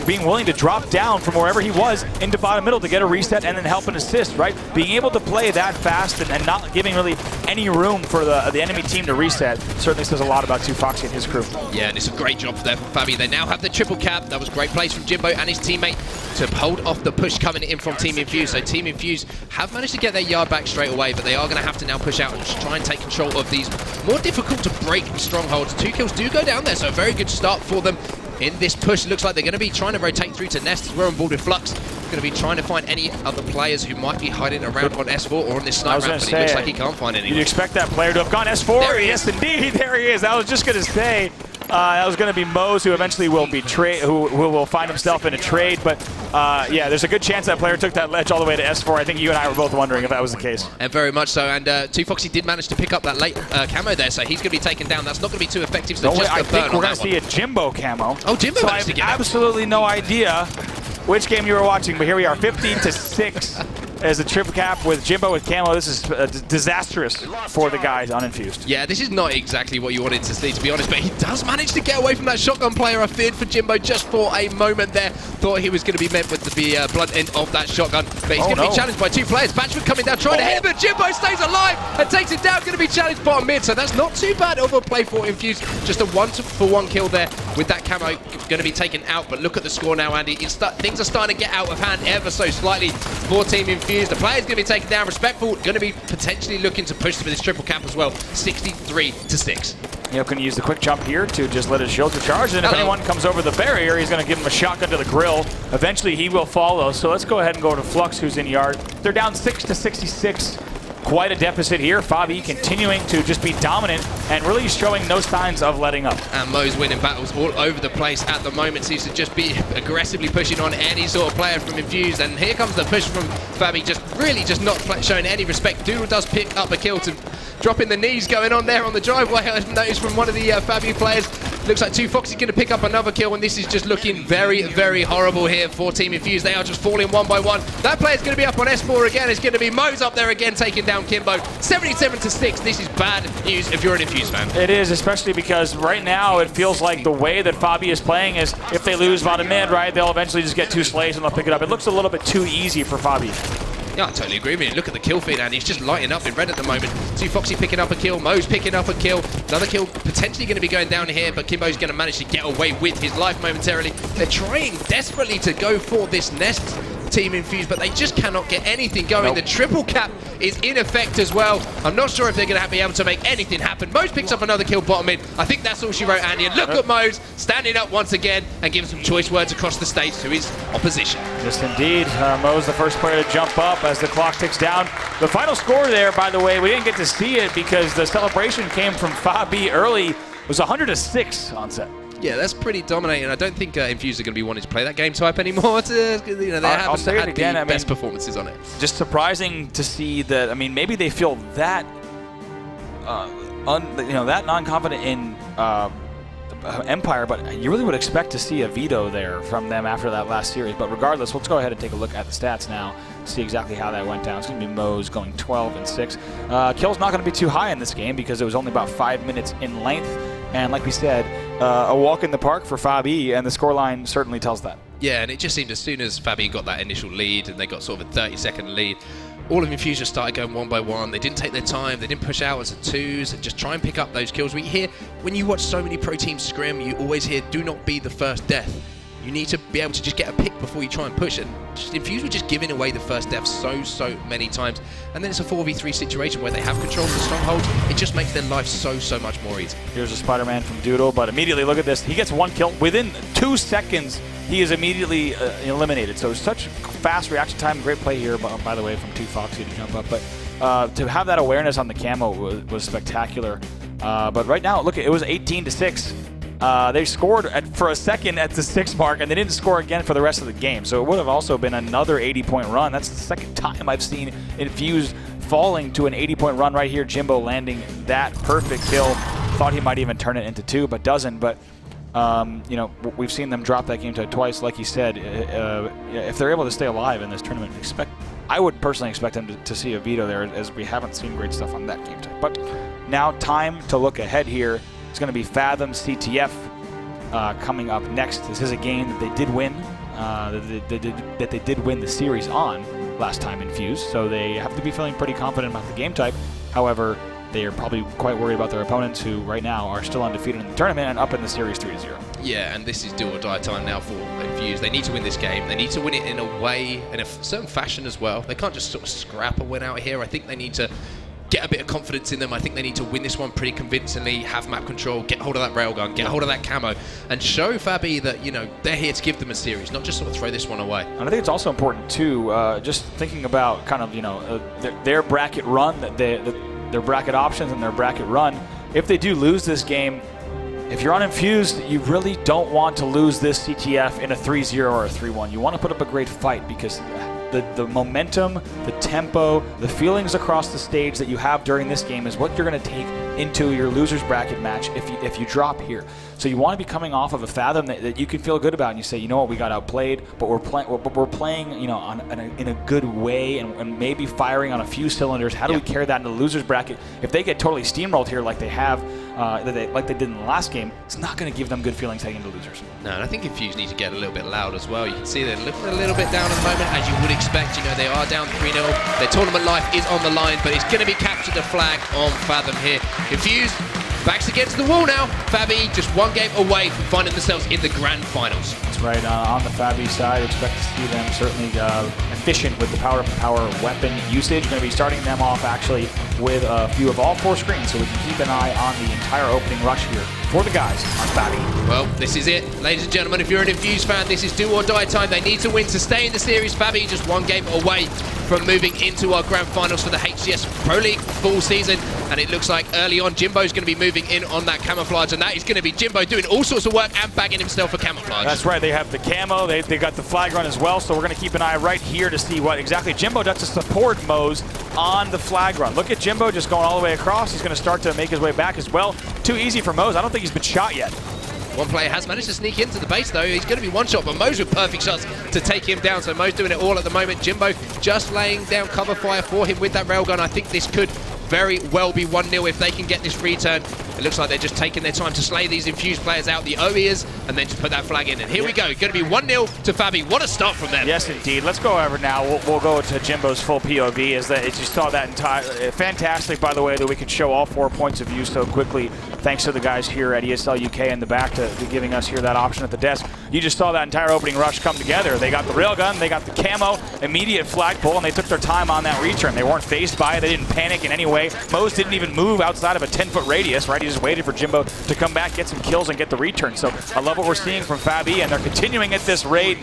being willing to drop down from wherever he was into bottom middle to get a reset and then help and assist, right? Being able to play that fast and not giving really any room for the enemy team to reset certainly says a lot about 2Foxy and his crew. Yeah, and it's a great job there from FabE. They now have the triple cap. That was great plays from Jimbo and his teammate to hold off the push coming in from Team Infused. So Team Infused have managed to get their yard back straight away, but they are going to have to now push out and try and take control of these more difficult to break strongholds. 2 kills do go down there, so a very good start for them in this push. Looks like they're going to be trying to rotate through to Nest as we're on board with Flux. Going to be trying to find any other players who might be hiding around on S4 or on this sniper ramp, but he looks like he can't find anyone. You'd expect that player to have gone S4. Yes, indeed. There he is. I was just going to say that was going to be Mose, who eventually will be who will find himself in a trade. But yeah, there's a good chance that player took that ledge all the way to S4. I think you and I were both wondering if that was the case. And very much so. And 2Foxy did manage to pick up that late camo there, so he's going to be taken down. That's not going to be too effective. So just I think we're going to see a Jimbo camo. Oh, Jimbo so managed to get absolutely no idea which game you were watching, but here we are, 15-6 as a triple cap with Jimbo with camo. This is disastrous for the guys on Infused. Yeah, this is not exactly what you wanted to see, to be honest, but he does manage to get away from that shotgun player. I feared for Jimbo just for a moment there. Thought he was going to be met with the blunt end of that shotgun, but he's going to be challenged by 2 players. Batchford coming down, trying to hit him, but Jimbo stays alive and takes it down. Going to be challenged bottom mid, so that's not too bad of a play for Infused. Just a 1-for-1 kill there with that camo going to be taken out, but look at the score now, Andy. Things are starting to get out of hand ever so slightly for Team Infused. The player's going to be taken down. Respectful going to be potentially looking to push for this triple cap as well. 63-6. He'll can use the quick jump here to just let his shield recharge, and if anyone comes over the barrier, he's going to give him a shotgun to the grill. Eventually, he will follow. So let's go ahead and go to Flux, who's in yard. They're down 6-66. Quite a deficit here. FabE continuing to just be dominant and really showing no signs of letting up. And Mo's winning battles all over the place at the moment. Seems to just be aggressively pushing on any sort of player from Infused. And here comes the push from FabE, just not showing any respect. Doodle does pick up a kill to dropping the knees going on there on the driveway. I've noticed from one of the FabE players. Looks like 2Foxy's going to pick up another kill, and this is just looking very, very horrible here for Team Infused. They are just falling one by one. That player's going to be up on S4 again. It's going to be Mo's up there again, taking down Kimbo. 77-6. This is bad news if you're an Infused fan. It is, especially because right now it feels like the way that FabE is playing is if they lose bottom mid, right, they'll eventually just get 2 slays and they'll pick it up. It looks a little bit too easy for FabE. Yeah, I totally agree with you. Look at the kill feed, and he's just lighting up in red at the moment. 2Foxy picking up a kill, Mo's picking up a kill. Another kill potentially going to be going down here, but Kimbo's going to manage to get away with his life momentarily. They're trying desperately to go for this nest, Team Infused, but they just cannot get anything going. Nope. The triple cap is in effect as well. I'm not sure if they're going to be able to make anything happen. Mo's picks up another kill bottom mid. I think that's all she wrote, Andy. And look at Mo's standing up once again and giving some choice words across the stage to his opposition. Yes, indeed. Mo's the first player to jump up as the clock ticks down. The final score there, by the way, we didn't get to see it because the celebration came from FabE early. It was 100-6 on set. Yeah, that's pretty dominating. I don't think Infused are going to be wanting to play that game type anymore. They I'll say it haven't again, had the best performances on it. Just surprising to see that. I mean, maybe they feel that, that non-confident in Empire, but you really would expect to see a veto there from them after that last series. But regardless, let's go ahead and take a look at the stats now, see exactly how that went down. It's going to be Mo's going 12-6. Kill's not going to be too high in this game because it was only about 5 minutes in length. And like we said, a walk in the park for FabE, and the scoreline certainly tells that. Yeah, and it just seemed as soon as FabE got that initial lead and they got sort of a 30-second lead, all of Infused just started going one by one. They didn't take their time. They didn't push out as a twos and just try and pick up those kills. We hear, when you watch so many pro teams scrim, you always hear, do not be the first death. You need to be able to just get a pick before you try and push. And Infused were just giving away the first death so many times. And then it's a 4v3 situation where they have control of the Strongholds. It just makes their life so much more easy. Here's a Spider-Man from Doodle, but immediately look at this. He gets 1 kill. Within 2 seconds, he is immediately eliminated. So such fast reaction time. Great play here, by the way, from 2Foxy to jump up. But to have that awareness on the camo was spectacular. But right now, look, it was 18-6. They scored for a second at the 6 mark, and they didn't score again for the rest of the game. So it would have also been another 80-point run. That's the second time I've seen Infused falling to an 80-point run right here. Jimbo landing that perfect kill. Thought he might even turn it into 2, but doesn't. But we've seen them drop that game to twice. Like you said, if they're able to stay alive in this tournament, I would personally expect them to see a veto there, as we haven't seen great stuff on that game type. But now time to look ahead here. It's going to be Fathom CTF coming up next. This is a game that they did win, that they did win the series on last time Infused, so they have to be feeling pretty confident about the game type. However, they are probably quite worried about their opponents, who right now are still undefeated in the tournament and up in the series 3-0. Yeah, and this is do or die time now for Infused. They need to win this game. They need to win it in a way, in a certain fashion as well. They can't just sort of scrap a win out here. I think they need to get a bit of confidence in them. I think they need to win this one pretty convincingly, have map control, get hold of that railgun, get hold of that camo, and show FabE that, they're here to give them a series, not just sort of throw this one away. And I think it's also important, too, just thinking about kind of, their bracket run, their bracket options and their bracket run. If they do lose this game, if you're on Infused, you really don't want to lose this CTF in a 3-0 or a 3-1. You want to put up a great fight, because the momentum, the tempo, the feelings across the stage that you have during this game is what you're going to take into your loser's bracket match if you drop here. So you want to be coming off of a Fathom that you can feel good about, and you say, you know what, we got outplayed, but we're playing, in a good way, and maybe firing on a few cylinders. How do we carry that into the loser's bracket? If they get totally steamrolled here like they have, like they did in the last game, it's not going to give them good feelings heading into losers. No, and I think Infused need to get a little bit loud as well. You can see they're looking a little bit down at the moment, as you would expect. They are down 3-0. Their tournament life is on the line, but it's going to be captured the flag on Fathom here. Infused, backs against the wall now. FabE just 1 game away from finding themselves in the grand finals. right? On the FabE side, expect to see them certainly efficient with the power weapon usage. Going to be starting them off actually with a few of all 4 screens, so we can keep an eye on the entire opening rush here for the guys on FabE. Well, this is it. Ladies and gentlemen, if you're an Infused fan, this is do or die time. They need to win to stay in the series. FabE just 1 game away from moving into our grand finals for the HCS Pro League full season. And it looks like early on, Jimbo's going to be moving in on that camouflage, and that is going to be Jimbo doing all sorts of work and bagging himself for camouflage. That's right. They have the camo. They got the flag run as well, so we're going to keep an eye right here to see what exactly Jimbo does to support Mose on the flag run. Look at Jimbo just going all the way across. He's going to start to make his way back as well. Too easy for Mose. I don't think he's been shot yet. One player has managed to sneak into the base though. He's going to be one shot, but Mose with perfect shots to take him down. So Mose doing it all at the moment. Jimbo just laying down cover fire for him with that railgun. I think this could very well be 1-0 if they can get this return. It looks like they're just taking their time to slay these Infused players out, the OEers, and then just put that flag in. And here we go. Going to be 1-0 to FabE. What a start from them. Yes, indeed. Let's go over now. We'll go to Jimbo's full POV. As you saw that entire... Fantastic, by the way, that we could show all 4 points of view so quickly. Thanks to the guys here at ESL UK in the back to giving us here that option at the desk. You just saw that entire opening rush come together. They got the railgun, they got the camo, immediate flagpole, and they took their time on that return. They weren't phased by it. They didn't panic in any way. Mose didn't even move outside of a 10-foot radius, right? He just waited for Jimbo to come back, get some kills, and get the return. So I love what we're seeing from FabE, and they're continuing at this rate.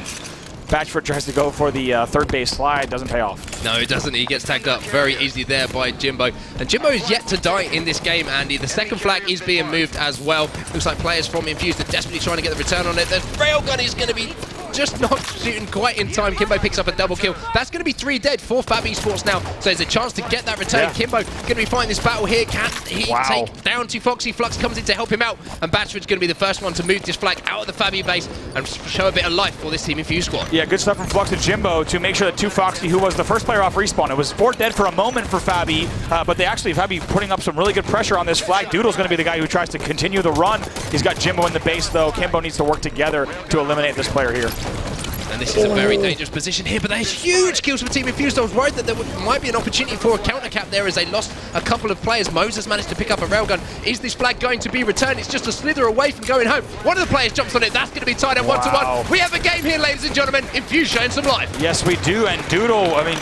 Batchford tries to go for the third base slide, doesn't pay off. No, it doesn't. He gets tagged up very easily there by Jimbo. And Jimbo is yet to die in this game, Andy. The second flag is being moved as well. Looks like players from Infused are desperately trying to get the return on it. The railgun is going to be just not shooting quite in time. Kimbo picks up a double kill. That's going to be 3 dead for FabE Esports now. So there's a chance to get that return. Yeah. Kimbo going to be fighting this battle here. Can he take down to Foxy? Flux comes in to help him out. And Batchford's going to be the first one to move this flag out of the FabE base and show a bit of life for this Team Infused squad. Yeah, good stuff from Flux and Jimbo to make sure that 2Foxy, who was the first player off respawn, it was 4 dead for a moment for FabE, but they actually, FabE putting up some really good pressure on this flag. Doodle's going to be the guy who tries to continue the run. He's got Jimbo in the base though. Kimbo needs to work together to eliminate this player here. And this is a very dangerous position here, but there's huge kills for Team Infused. I was worried that there might be an opportunity for a counter cap there as they lost a couple of players. Moses managed to pick up a railgun. Is this flag going to be returned? It's just a slither away from going home. One of the players jumps on it. That's going to be tied at 1-1. We have a game here, ladies and gentlemen. Infused showing some life. Yes, we do. And Doodle, I mean,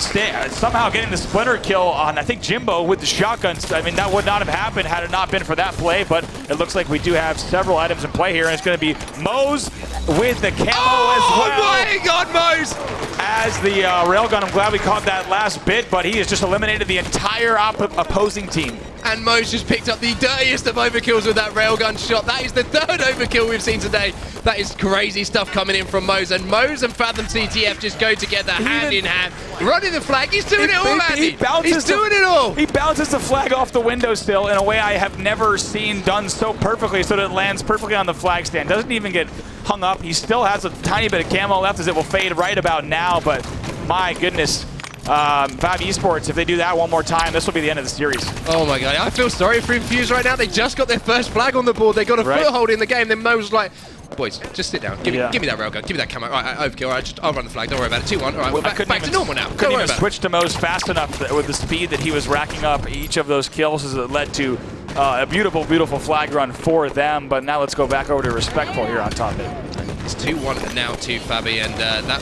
somehow getting the splinter kill on, I think, Jimbo with the shotguns. I mean, that would not have happened had it not been for that play, but it looks like we do have several items in play here, and it's going to be Mose with the camo as well. Oh my God, Mose! As the railgun, I'm glad we caught that last bit, but he has just eliminated the entire opposing team. And Mose just picked up the dirtiest of overkills with that railgun shot. That is the 3rd overkill we've seen today. That is crazy stuff coming in from Mose. And Mose and Fathom CTF just go together hand in hand. Running the flag. He's doing it all, Andy. He's doing it all. He bounces the flag off the windowsill in a way I have never seen done so perfectly, so that it lands perfectly on the flag stand. Doesn't even get hung up. He still has a tiny bit of camo left as it will fade right about now, but my goodness. FabE Esports, if they do that one more time, this will be the end of the series. Oh my God, I feel sorry for Infused right now. They just got their first flag on the board. They got a foothold in the game. Then Mose was like, boys, just sit down. Give me that railgun. Give me that camo. All right, overkill. All right, I'll run the flag. Don't worry about it. 2-1. All right, we're back to normal now. Couldn't even switch to Mose fast enough with the speed that he was racking up each of those kills as it led to a beautiful, beautiful flag run for them. But now let's go back over to Respectful here on top. It's 2-1 now to FabE, and that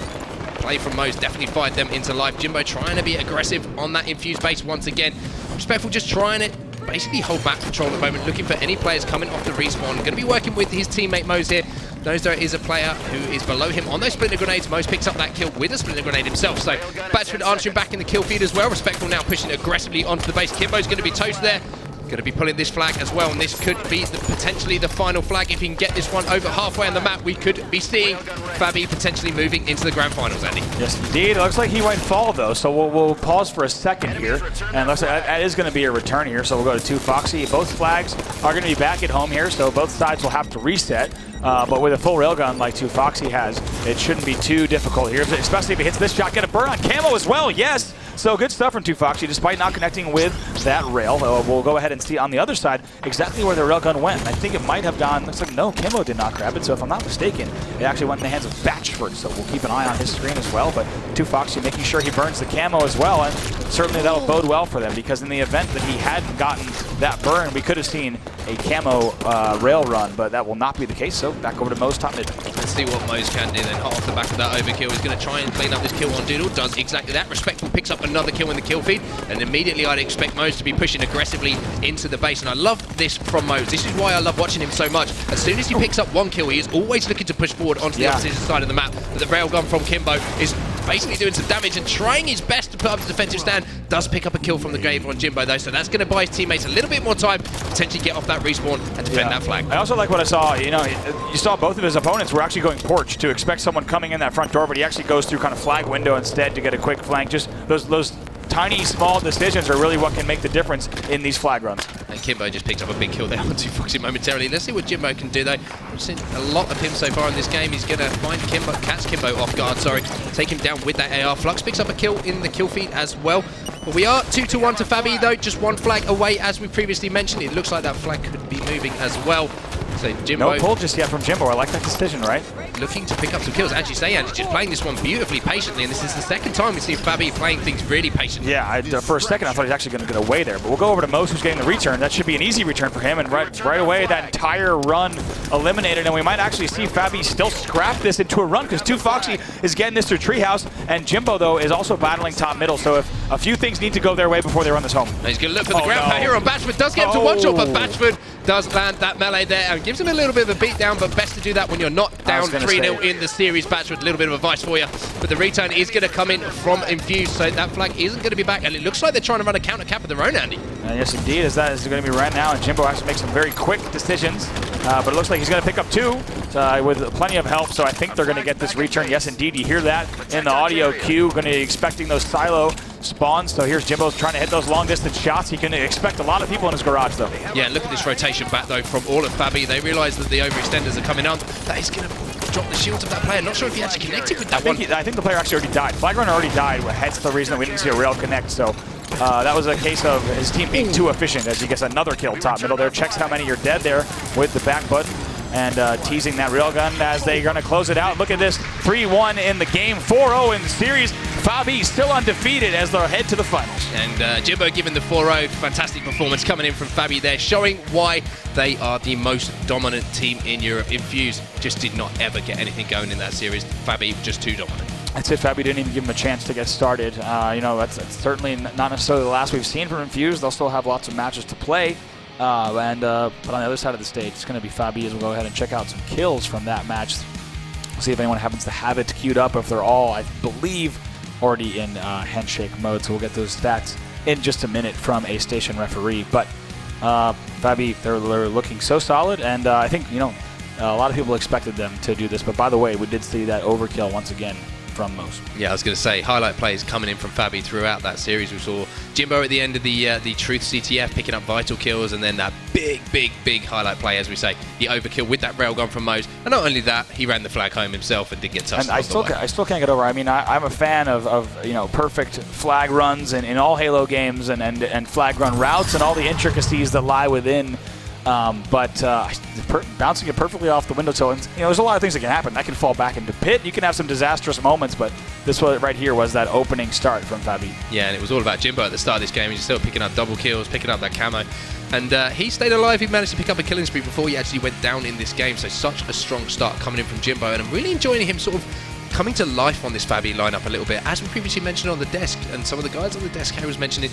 play from Mose definitely fired them into life. Jimbo trying to be aggressive on that Infused base once again. Respectful just trying it, basically hold back control at the moment, looking for any players coming off the respawn. Going to be working with his teammate Mose here. Knows there is a player who is below him on those splinter grenades. Mose picks up that kill with a splinter grenade himself. So Batchford answering back in the kill feed as well. Respectful now pushing aggressively onto the base. Kimbo's going to be toast there. Going to be pulling this flag as well, and this could be potentially the final flag. If he can get this one over halfway on the map, we could be seeing FabE potentially moving into the grand finals, Andy. Yes, indeed. It looks like he might fall, though, so we'll pause for a second here. And it looks like that is going to be a return here, so we'll go to 2Foxy. Both flags are going to be back at home here, so both sides will have to reset. But with a full railgun like 2Foxy has, it shouldn't be too difficult here, especially if he hits this shot. Get a burn on camo as well, yes! So good stuff from 2Foxy, despite not connecting with that rail. We'll go ahead and see on the other side exactly where the railgun went. And I think it might have gone, looks like no, camo did not grab it. So if I'm not mistaken, it actually went in the hands of Batchford. So we'll keep an eye on his screen as well. But 2Foxy making sure he burns the camo as well. And certainly that will bode well for them, because in the event that he hadn't gotten that burn. We could have seen a camo rail run, but that will not be the case. So back over to Mo's top mid. Let's see what Mo's can do then. Hot off the back of that overkill. He's going to try and clean up this kill on Doodle. Does exactly that. Respectful picks up another kill in the kill feed. And immediately I'd expect Mo's to be pushing aggressively into the base. And I love this from Mo's. This is why I love watching him so much. As soon as he picks up one kill, he is always looking to push forward onto the opposite side of the map. But the railgun from Kimbo is basically doing some damage and trying his best to put up a defensive stand. Does pick up a kill from the grave on Jimbo though, so that's going to buy his teammates a little bit more time, potentially get off that respawn and defend that flag. I also like what I saw, you saw both of his opponents were actually going porch to expect someone coming in that front door, but he actually goes through kind of flag window instead to get a quick flank. Just those tiny, small decisions are really what can make the difference in these flag runs. And Kimbo just picked up a big kill there on 2Foxy momentarily. Let's see what Jimbo can do though. We've seen a lot of him so far in this game. He's going to catch Kimbo off guard, take him down with that AR. Flux picks up a kill in the kill feed as well. But we are 2-1 to FabE though, just one flag away as we previously mentioned. It looks like that flag could be moving as well. So Jimbo, no pull just yet from Jimbo. I like that decision, right? Looking to pick up some kills. As you say, Andy, just playing this one beautifully patiently, and this is the second time we've seen FabE playing things really patiently. Yeah, for a second I thought he was actually going to get away there, but we'll go over to Mos, who's getting the return. That should be an easy return for him, and right away that entire run eliminated, and we might actually see FabE still scrap this into a run, because 2Foxy is getting this through Treehouse, and Jimbo, though, is also battling top middle, so if a few things need to go their way before they run this home. Now he's going to look for the ground pound here on Batchford. Does get him to one shot, but Batchford does land that melee there and gives him a little bit of a beat down, but best to do that when you're not down 3-0 in the series. Batchford, a little bit of advice for you, but the return is going to come in from Infused, so that flag isn't going to be back, and it looks like they're trying to run a counter cap of their own, Andy. Yes, indeed, as that is going to be right now, and Jimbo has to make some very quick decisions, but it looks like he's going to pick up two with plenty of help, so I think they're going to get this return. Yes, indeed, you hear that in the audio cue. Going to be expecting those silo spawns, so here's Jimbo's trying to hit those long-distance shots. He can expect a lot of people in his garage, though. Yeah, look at this rotation back, though, from all of FabE. They realise that the overextenders are coming on. That is going to drop the shields of that player. Not sure if he actually connected with that one. I think the player actually already died. Flag runner already died, hence the reason that we didn't see a rail connect, so that was a case of his team being too efficient as he gets another kill top middle there. Checks how many are dead there with the back button, and teasing that railgun as they're going to close it out. Look at this, 3-1 in the game, 4-0 in the series. FabE still undefeated as they head to the finals. And Jimbo giving the 4-0, fantastic performance coming in from FabE there, showing why they are the most dominant team in Europe. Infused just did not ever get anything going in that series. FabE just too dominant. I'd say FabE didn't even give him a chance to get started. That's certainly not necessarily the last we've seen from Infused. They'll still have lots of matches to play. But on the other side of the stage, it's going to be FabE as we'll go ahead and check out some kills from that match. See if anyone happens to have it queued up, if they're all, I believe, already in handshake mode. So we'll get those stats in just a minute from a station referee. But FabE, they're looking so solid, and I think, a lot of people expected them to do this. But by the way, we did see that overkill once again from Mos. Yeah, I was going to say, highlight plays coming in from FabE throughout that series. We saw Jimbo at the end of the Truth CTF picking up vital kills, and then that big highlight play, as we say, the overkill with that railgun from Mos. And not only that, he ran the flag home himself and did get touched. And I still can't get over. I mean, I'm a fan of perfect flag runs in all Halo games and flag run routes and all the intricacies that lie within. Bouncing it perfectly off the windowsill, and there's a lot of things that can happen. That can fall back into pit. You can have some disastrous moments, but this one right here was that opening start from FabE. Yeah, and it was all about Jimbo at the start of this game. He's still picking up double kills, picking up that camo, and he stayed alive. He managed to pick up a killing spree before he actually went down in this game. So such a strong start coming in from Jimbo, and I'm really enjoying him sort of coming to life on this FabE lineup a little bit, as we previously mentioned on the desk, and some of the guys on the desk here was mentioning.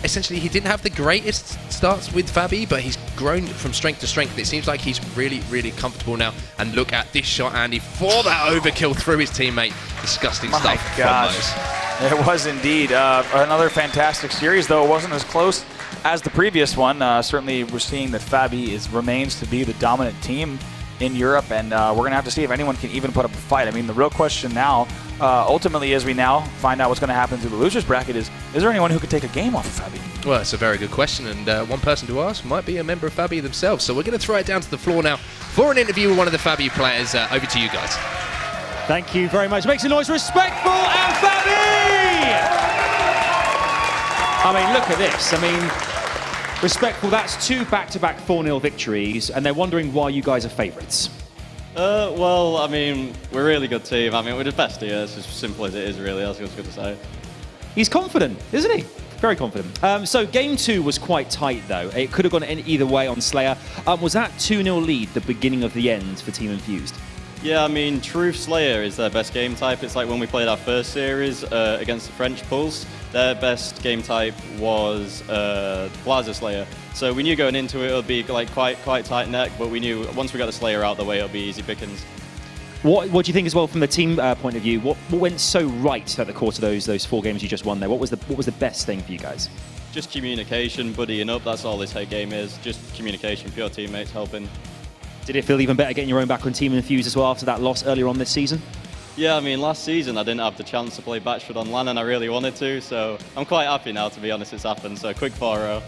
Essentially, he didn't have the greatest starts with FabE, but he's grown from strength to strength. It seems like he's really comfortable now. And look at this shot, Andy, for that overkill through his teammate. Disgusting stuff from Mos. It was indeed. Another fantastic series, though it wasn't as close as the previous one. Certainly, we're seeing that FabE remains to be the dominant team in Europe, and we're going to have to see if anyone can even put up a fight. I mean, the real question now, ultimately, as we now find out what's going to happen through the losers bracket, is there anyone who could take a game off of FabE? Well, it's a very good question, and one person to ask might be a member of FabE themselves. So we're going to throw it down to the floor now for an interview with one of the FabE players. Over to you guys. Thank you very much. Make some noise, Respectful and FabE! I mean, look at this. I mean, Respectful, that's 2 back-to-back 4-0 victories, and they're wondering why you guys are favourites. Well, I mean, we're a really good team. I mean, we're the best here. It's as simple as it is, really. That's what I was going to say. He's confident, isn't he? Very confident. So game 2 was quite tight though. It could have gone either way on Slayer. Was that 2-0 lead the beginning of the end for Team Infused? Yeah, I mean, Truth Slayer is their best game type. It's like when we played our first series against the French Pulse, their best game type was Plaza Slayer. So we knew going into it, it would be like quite tight neck, but we knew once we got the Slayer out of the way, it would be easy pickings. What do you think as well from the team point of view? What went so right at the course of those 4 games you just won there? What was the best thing for you guys? Just communication, buddying up. That's all this whole game is. Just communication, pure teammates helping. Did it feel even better getting your own back on Team Infused as well after that loss earlier on this season? Yeah, I mean, last season I didn't have the chance to play Batchford on LAN and I really wanted to, so I'm quite happy now, to be honest, it's happened. So quick 4-0.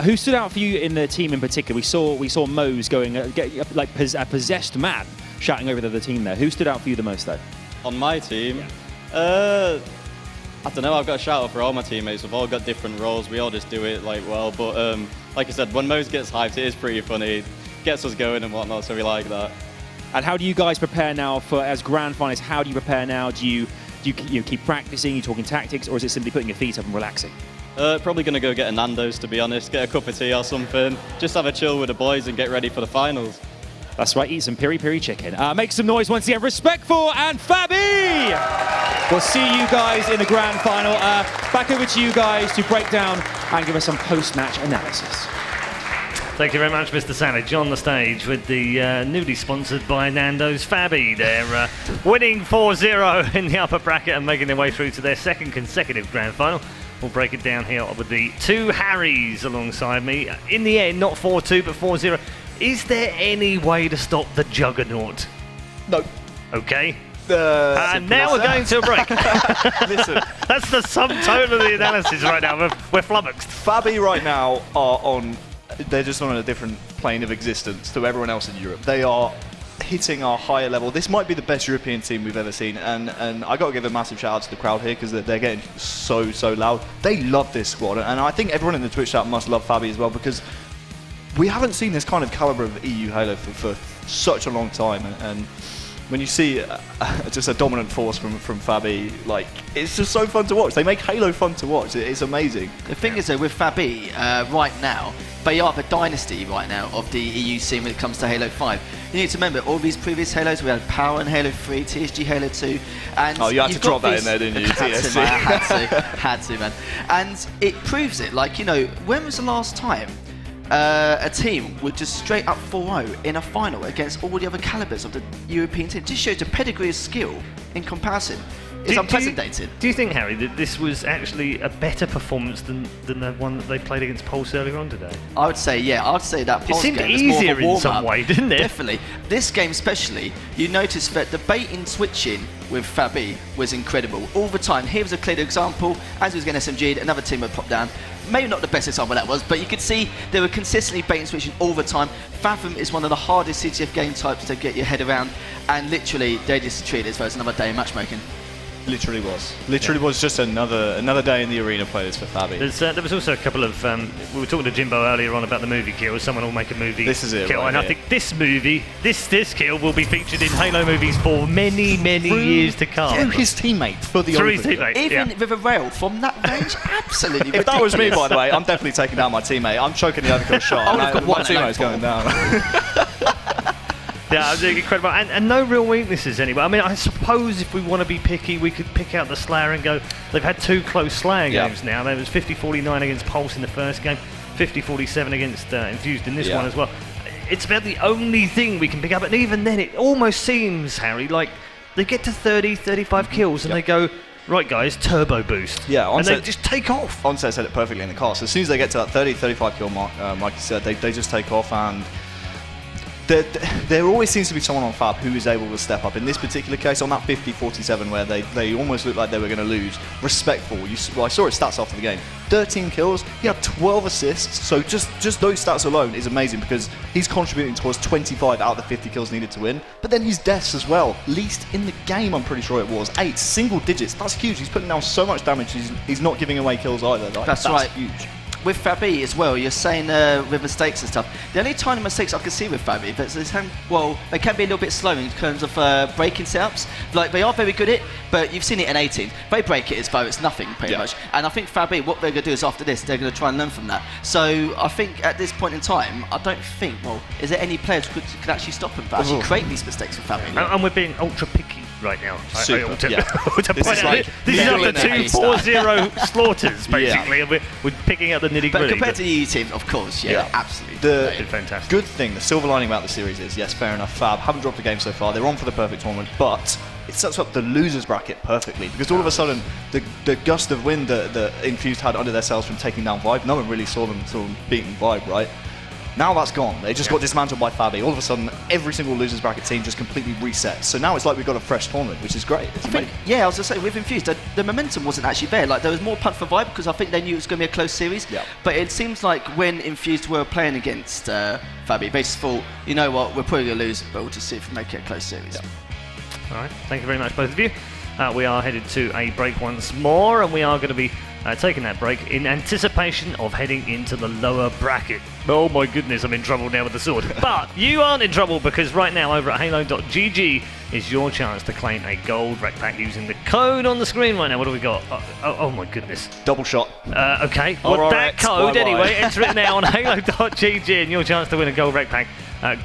Who stood out for you in the team in particular? We saw Mose going like a possessed man shouting over the other team there. Who stood out for you the most though? On my team, I don't know. I've got a shout out for all my teammates. We've all got different roles. We all just do it like well. But like I said, when Mose gets hyped, it is pretty funny. It gets us going and whatnot. So we like that. And how do you guys prepare now for as grand finalists? How do you prepare now? Do you keep practicing? You talking tactics, or is it simply putting your feet up and relaxing? Probably going to go get a Nando's, to be honest, get a cup of tea or something, just have a chill with the boys and get ready for the finals. That's right, eat some piri-piri chicken. Make some noise once again. Respectful and FabE! We'll see you guys in the grand final. Back over to you guys to break down and give us some post-match analysis. Thank you very much, Mr. Savage, on the stage with the newly sponsored by Nando's FabE. They're winning 4-0 in the upper bracket and making their way through to their second consecutive grand final. We'll break it down here with the 2 Harrys alongside me. In the end, not 4-2, but 4-0. Is there any way to stop the Juggernaut? No. Okay. And now we're going to a break. Listen. That's the sum total of the analysis right now. We're flummoxed. FabE right now they're just on a different plane of existence to everyone else in Europe. They are hitting our higher level. This might be the best European team we've ever seen, and I got to give a massive shout out to the crowd here because they're getting so loud. They love this squad, and I think everyone in the Twitch chat must love FabE as well because we haven't seen this kind of caliber of EU Halo for such a long time, and when you see just a dominant force from FabE, like, it's just so fun to watch. They make Halo fun to watch. It's amazing. The thing is though, with FabE right now, they are the dynasty right now of the EU scene when it comes to Halo 5. You need to remember, all these previous Halos, we had Power in Halo 3, TSG Halo 2, and you had to drop that in there, didn't you? TSG. Had to, man. And it proves it. Like, you know, when was the last time a team would just straight up 4-0 in a final against all the other calibers of the European team? It just shows the pedigree of skill in comparison. It's unprecedented. Do you think, Harry, that this was actually a better performance than the one that they played against Pulse earlier on today? I would say, yeah. I'd say that Pulse game was more of a easier in some way, didn't it? Definitely. This game especially, you notice that the bait in switching with FabE was incredible. All the time. Here was a clear example. As he was getting SMG'd, another team would pop down. Maybe not the best example that was, but you could see they were consistently bait and switching all the time. Fathom is one of the hardest CTF game types to get your head around, and literally they just treated it as though it's another day of matchmaking. Literally was just another day in the arena players for FabE. There was also a couple of we were talking to Jimbo earlier on about the movie kill. Someone will make a movie. This is it, kill, right and here. I think this kill will be featured in Halo movies for many years to come. Through his teammate for the Through his overkill. teammate. Even with a rail from that range, absolutely If that was me, ridiculous. by the way, I'm definitely taking down my teammate. I'm choking the overkill shot. I would've got my one teammate's alone. going down. Yeah, incredible, and no real weaknesses anyway. I mean, I suppose if we want to be picky, we could pick out the Slayer and go. They've had 2 close Slayer games now. There was 50-49 against Pulse in the first game, 50-47 against Infused in this one as well. It's about the only thing we can pick up, and even then, it almost seems, Harry, like they get to 30-35 kills and they go, right, guys, turbo boost. Yeah, and they just take off. Onset said it perfectly in the cast. As soon as they get to that 30-35 kill mark, like you said, they just take off, and there always seems to be someone on Fab who is able to step up. In this particular case, on that 50-47 where they almost looked like they were going to lose, Respectful. I saw his stats after the game. 13 kills, he had 12 assists, so just those stats alone is amazing because he's contributing towards 25 out of the 50 kills needed to win. But then his deaths as well, least in the game, I'm pretty sure it was. 8 single digits, that's huge. He's putting down so much damage, he's not giving away kills either. Like, That's right. Huge. with FabE as well, you're saying with mistakes and stuff. The only tiny mistakes I can see with FabE, but they can be a little bit slow in terms of breaking setups. Like, they are very good at it, but you've seen it in 18. They break it as though it's nothing, pretty much. And I think FabE, what they're going to do is after this, they're going to try and learn from that. So I think at this point in time, I don't think, is there any players who could actually stop them from actually create these mistakes with FabE? And we're being ultra picky right now. Super, This is after 2 4-0 slaughters, basically, and we're picking up the nitty-gritty. But compared to the EU teams, of course, absolutely. The fantastic. good thing, the silver lining about the series is, yes, fair enough, Fab haven't dropped a game so far. They're on for the perfect tournament, but it sets up the losers bracket perfectly, because all of a sudden the gust of wind that Infused had under their sails from taking down Vibe, no one really saw them sort of beating Vibe, right? Now that's gone. They just got dismantled by FabE. All of a sudden, every single losers bracket team just completely resets. So now it's like we've got a fresh tournament, which is great. I was going to say, with Infused, the momentum wasn't actually there. Like, there was more punt for Vibe because I think they knew it was going to be a close series. Yeah. But it seems like when Infused were playing against FabE, they just thought, you know what, we're probably going to lose, but we'll just see if we make it a close series. All right, thank you very much, both of you. We are headed to a break once more, and we are going to be taking that break in anticipation of heading into the lower bracket. Oh my goodness, I'm in trouble now with the sword. But you aren't in trouble, because right now over at halo.gg is your chance to claim a gold rec pack using the code on the screen right now. What do we got? Oh my goodness. Double shot. Okay, well, that code anyway, enter it now on halo.gg and your chance to win a gold rec pack.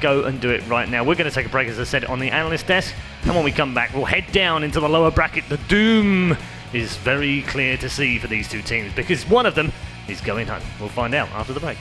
Go and do it right now. We're going to take a break, as I said, on the analyst desk, and when we come back, we'll head down into the lower bracket. The doom is very clear to see for these two teams, because one of them is going home. We'll find out after the break.